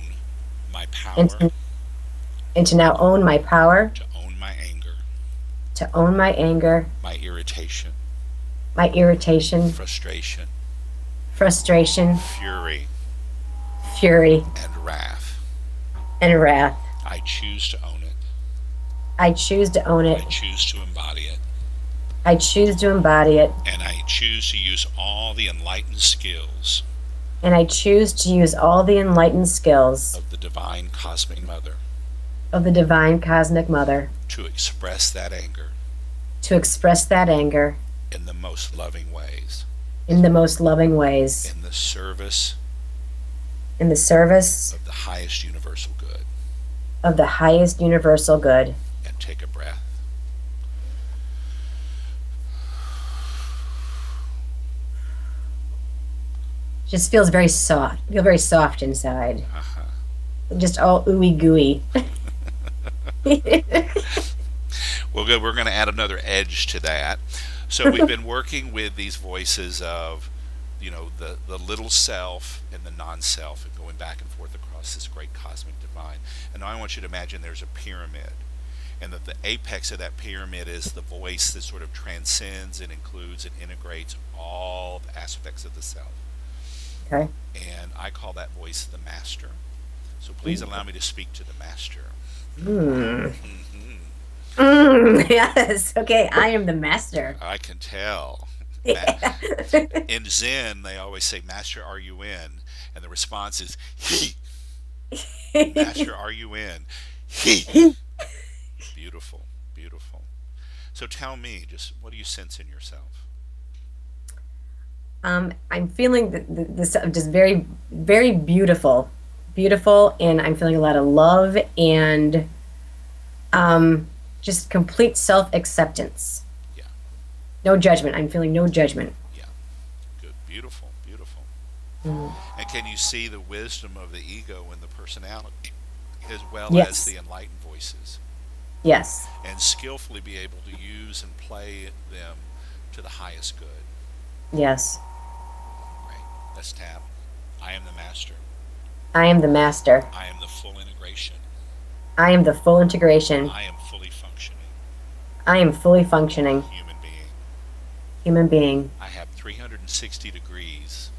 my and power, to, and to now own my power, to own my anger, to own my anger, my irritation, my irritation, frustration, frustration, fury, fury, and wrath. and wrath. I choose to own it. I choose to own it. I choose to embody it. I choose to embody it. And I choose to use all the enlightened skills And I choose to use all the enlightened skills of the Divine Cosmic Mother of the Divine Cosmic Mother to express that anger to express that anger in the most loving ways, in the most loving ways, in the service in the service of the highest universal good. of the highest universal good. And take a breath. Just feels very soft. Feel very soft inside. Uh-huh. Just all ooey gooey. Well, good. We're going to add another edge to that. So we've been working with these voices of, the little self and the non-self, and going back and forth across this great cosmic divine. And now I want you to imagine there's a pyramid, and that the apex of that pyramid is the voice that sort of transcends and includes and integrates all the aspects of the self. Okay. And I call that voice the master. So please allow me to speak to the master. Mm. Mm-hmm. Yes. Okay. I am the master. I can tell. Yeah. In Zen, they always say, "Master, are you in?" And the response is, "He." Master, are you in? He. Beautiful, beautiful. So tell me, just what do you sense in yourself? I'm feeling this just very, very beautiful, beautiful, and I'm feeling a lot of love and just complete self-acceptance. Yeah, No judgment. I'm feeling no judgment. yeah. Good, beautiful, beautiful. Mm. And can you see the wisdom of the ego and the personality, as well as Yes. the enlightened voices, Yes. and skillfully be able to use and play them to the highest good? Yes. Great. Let's tap. I am the master. I am the master. I am the full integration. I am the full integration. I am fully functioning I am fully functioning human being. human being. I have 360 degrees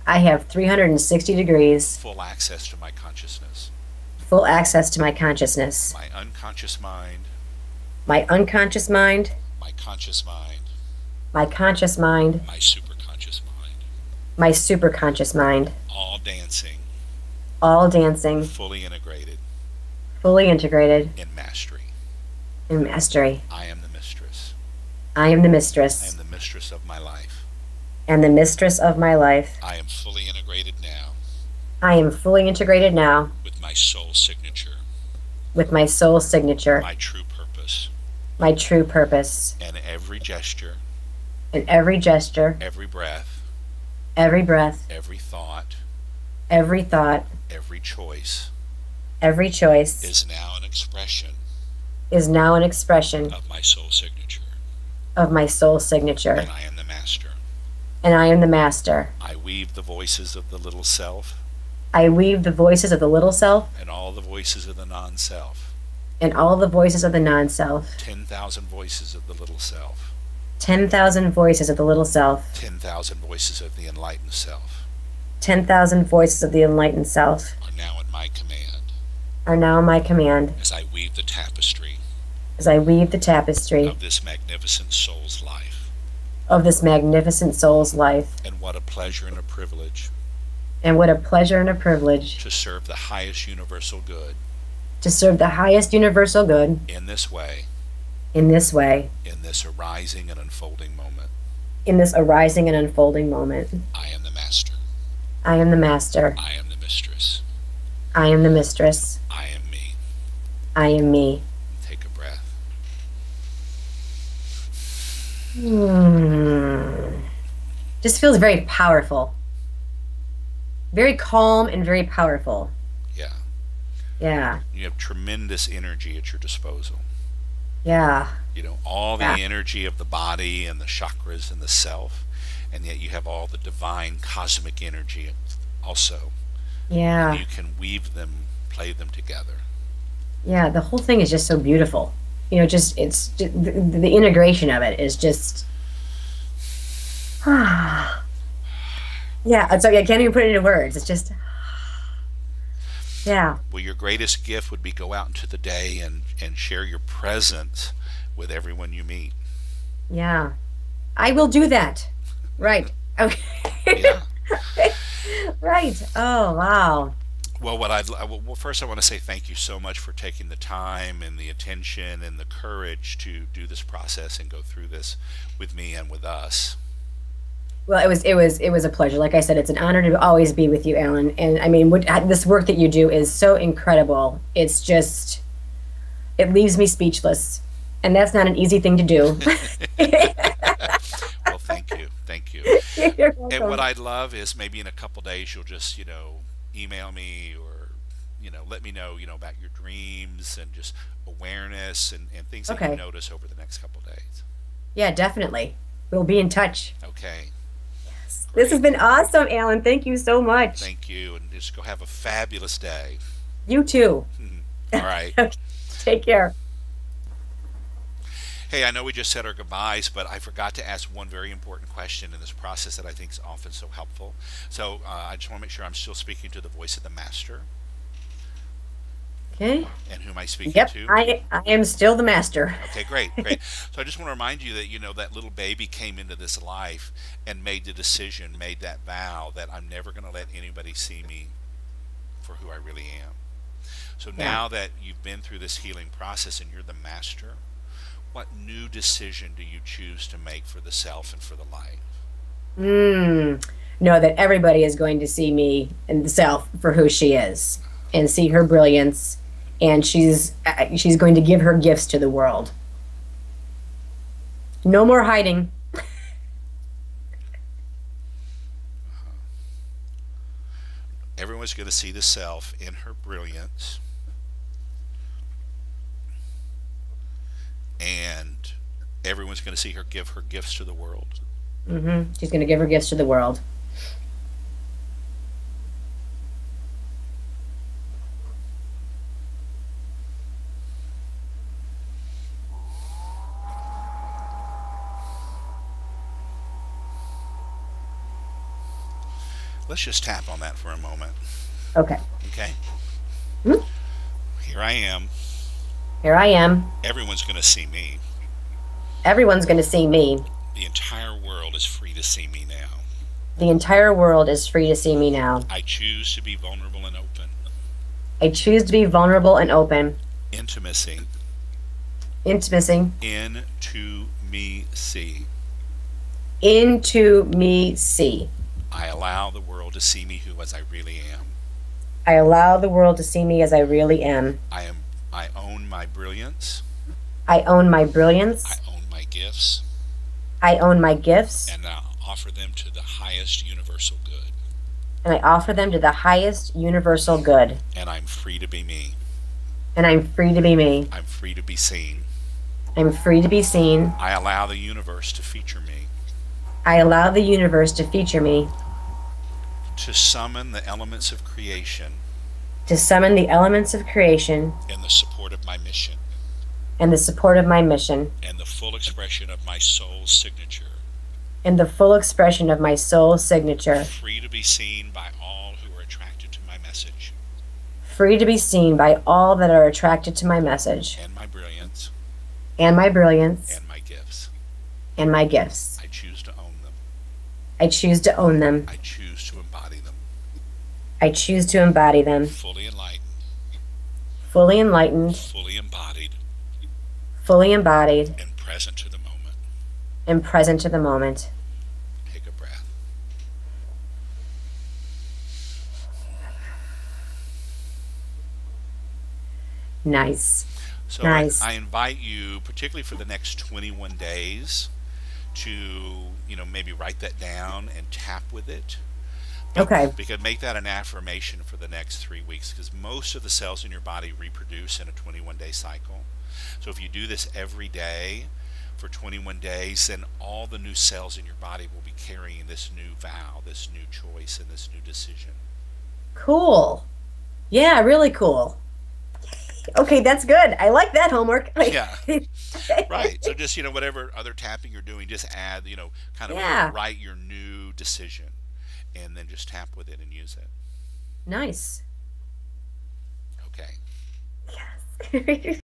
I have 360 degrees, full access to my consciousness, full access to my consciousness, my unconscious mind, my unconscious mind, my conscious mind, my conscious mind, my superconscious mind, my superconscious mind, all dancing, all dancing, fully integrated fully integrated in mastery. in mastery. I am the mistress. I am the I am mistress the mistress of my life. and the mistress of my life. I am fully integrated now I am fully integrated now with my soul signature, with my soul signature, my true purpose, my true purpose, and every gesture, and every gesture, every breath, every breath, every thought, every thought, every choice every choice is now an expression is now an expression of my soul signature. of my soul signature. And I am the master. And I am the master. I weave the voices of the little self I weave the voices of the little self and all the voices of the non-self. and all the voices of the non-self. 10,000 voices of the little self. 10,000 voices of the little self. 10,000 voices of the enlightened self 10,000 voices of the enlightened self are now at my command are now my command as I weave the tapestry as I weave the tapestry of this magnificent soul's life. of this magnificent soul's life. And what a pleasure and a privilege And what a pleasure and a privilege to serve the highest universal good to serve the highest universal good in this way, in this way, in this arising and unfolding moment. in this arising and unfolding moment. I am the master. I am the master. I am the mistress. I am the mistress. I am me. I am me. Take a breath. Just feels very powerful. Very calm and very powerful. Yeah. Yeah. You have tremendous energy at your disposal. Yeah. You know, all the Yeah. energy of the body and the chakras and the self, and yet you have all the divine cosmic energy also. Yeah. And you can weave them, play them together. Yeah. The whole thing is just so beautiful. You know, the integration of it is just. Yeah. So I can't even put it into words. It's just. Yeah. Well, your greatest gift would be go out into the day and share your presence with everyone you meet. Yeah. I will do that. Right. Okay. Yeah. Right. Oh, wow. Well, well, first I want to say thank you so much for taking the time and the attention and the courage to do this process and go through this with me and with us. Well, it was a pleasure. Like I said, it's an honor to always be with you, Alan. And I mean, this work that you do is so incredible. It's just, it leaves me speechless, and that's not an easy thing to do. Well, thank you. Thank you. You're And what welcome. I'd love is maybe in a couple days you'll just, email me or, let me know, about your dreams and just awareness and things that you Okay. notice over the next couple days. Yeah, definitely. We'll be in touch. Okay. This has Great. been awesome, Alan. Thank you so much. Thank you. And just go have a fabulous day. You too. All right. Take care. Hey, I know we just said our goodbyes, but I forgot to ask one very important question in this process that I think is often so helpful. So I just want to make sure I'm still speaking to the voice of the master. Okay. And who am I speaking Yep. to? I am still the master. Okay, great, great. So I just want to remind you that, that little baby came into this life and made the decision, made that vow that I'm never going to let anybody see me for who I really am. So Yeah. now that you've been through this healing process and you're the master, what new decision do you choose to make for the self and for the life? Know that everybody is going to see me and the self for who she is, and see her brilliance, and she's going to give her gifts to the world. No more hiding. Everyone's going to see the self in her brilliance, and everyone's going to see her give her gifts to the world. She's going to give her gifts to the world. Let's just tap on that for a moment. Okay. Okay? Hmm? Here I am. Here I am. Everyone's going to see me. Everyone's going to see me. The entire world is free to see me now. The entire world is free to see me now. I choose to be vulnerable and open. I choose to be vulnerable and open. Intimacy. Intimacy. Into me see. Into me see. I allow the world to see me who as I really am. I allow the world to see me as I really am. I own my brilliance. I own my I brilliance. own my gifts. I own my gifts. And I offer them to the highest universal good. And I offer them to the highest universal good. And I'm free to be me. And I'm free to be me. I'm free to be seen. I'm free to be seen. I allow the universe to feature me. I allow the universe to feature me. To summon the elements of creation To summon the elements of creation in the support of my mission. and the support of my mission, and the full expression of my soul's signature, and the full expression of my soul signature, free to be seen by all who are attracted to my message free to be seen by all that are attracted to my message, and my brilliance and my brilliance, and my gifts. and my gifts. I choose to own them. I choose to own them. I choose to embody them. I choose to embody them. Fully enlightened, Fully enlightened, fully embodied, fully embodied, and present to the moment. and present to the moment. Take a breath. Nice. So Nice. I invite you, particularly for the next 21 days, to maybe write that down and tap with it. Okay. Because make that an affirmation for the next 3 weeks, because most of the cells in your body reproduce in a 21-day cycle. So if you do this every day for 21 days, then all the new cells in your body will be carrying this new vow, this new choice, and this new decision. Cool. Yeah, really cool. Okay, that's good. I like that homework. Yeah, right. So just, whatever other tapping you're doing, just add, kind of Yeah. write your new decision and then just tap with it and use it. Nice. Okay. Yes.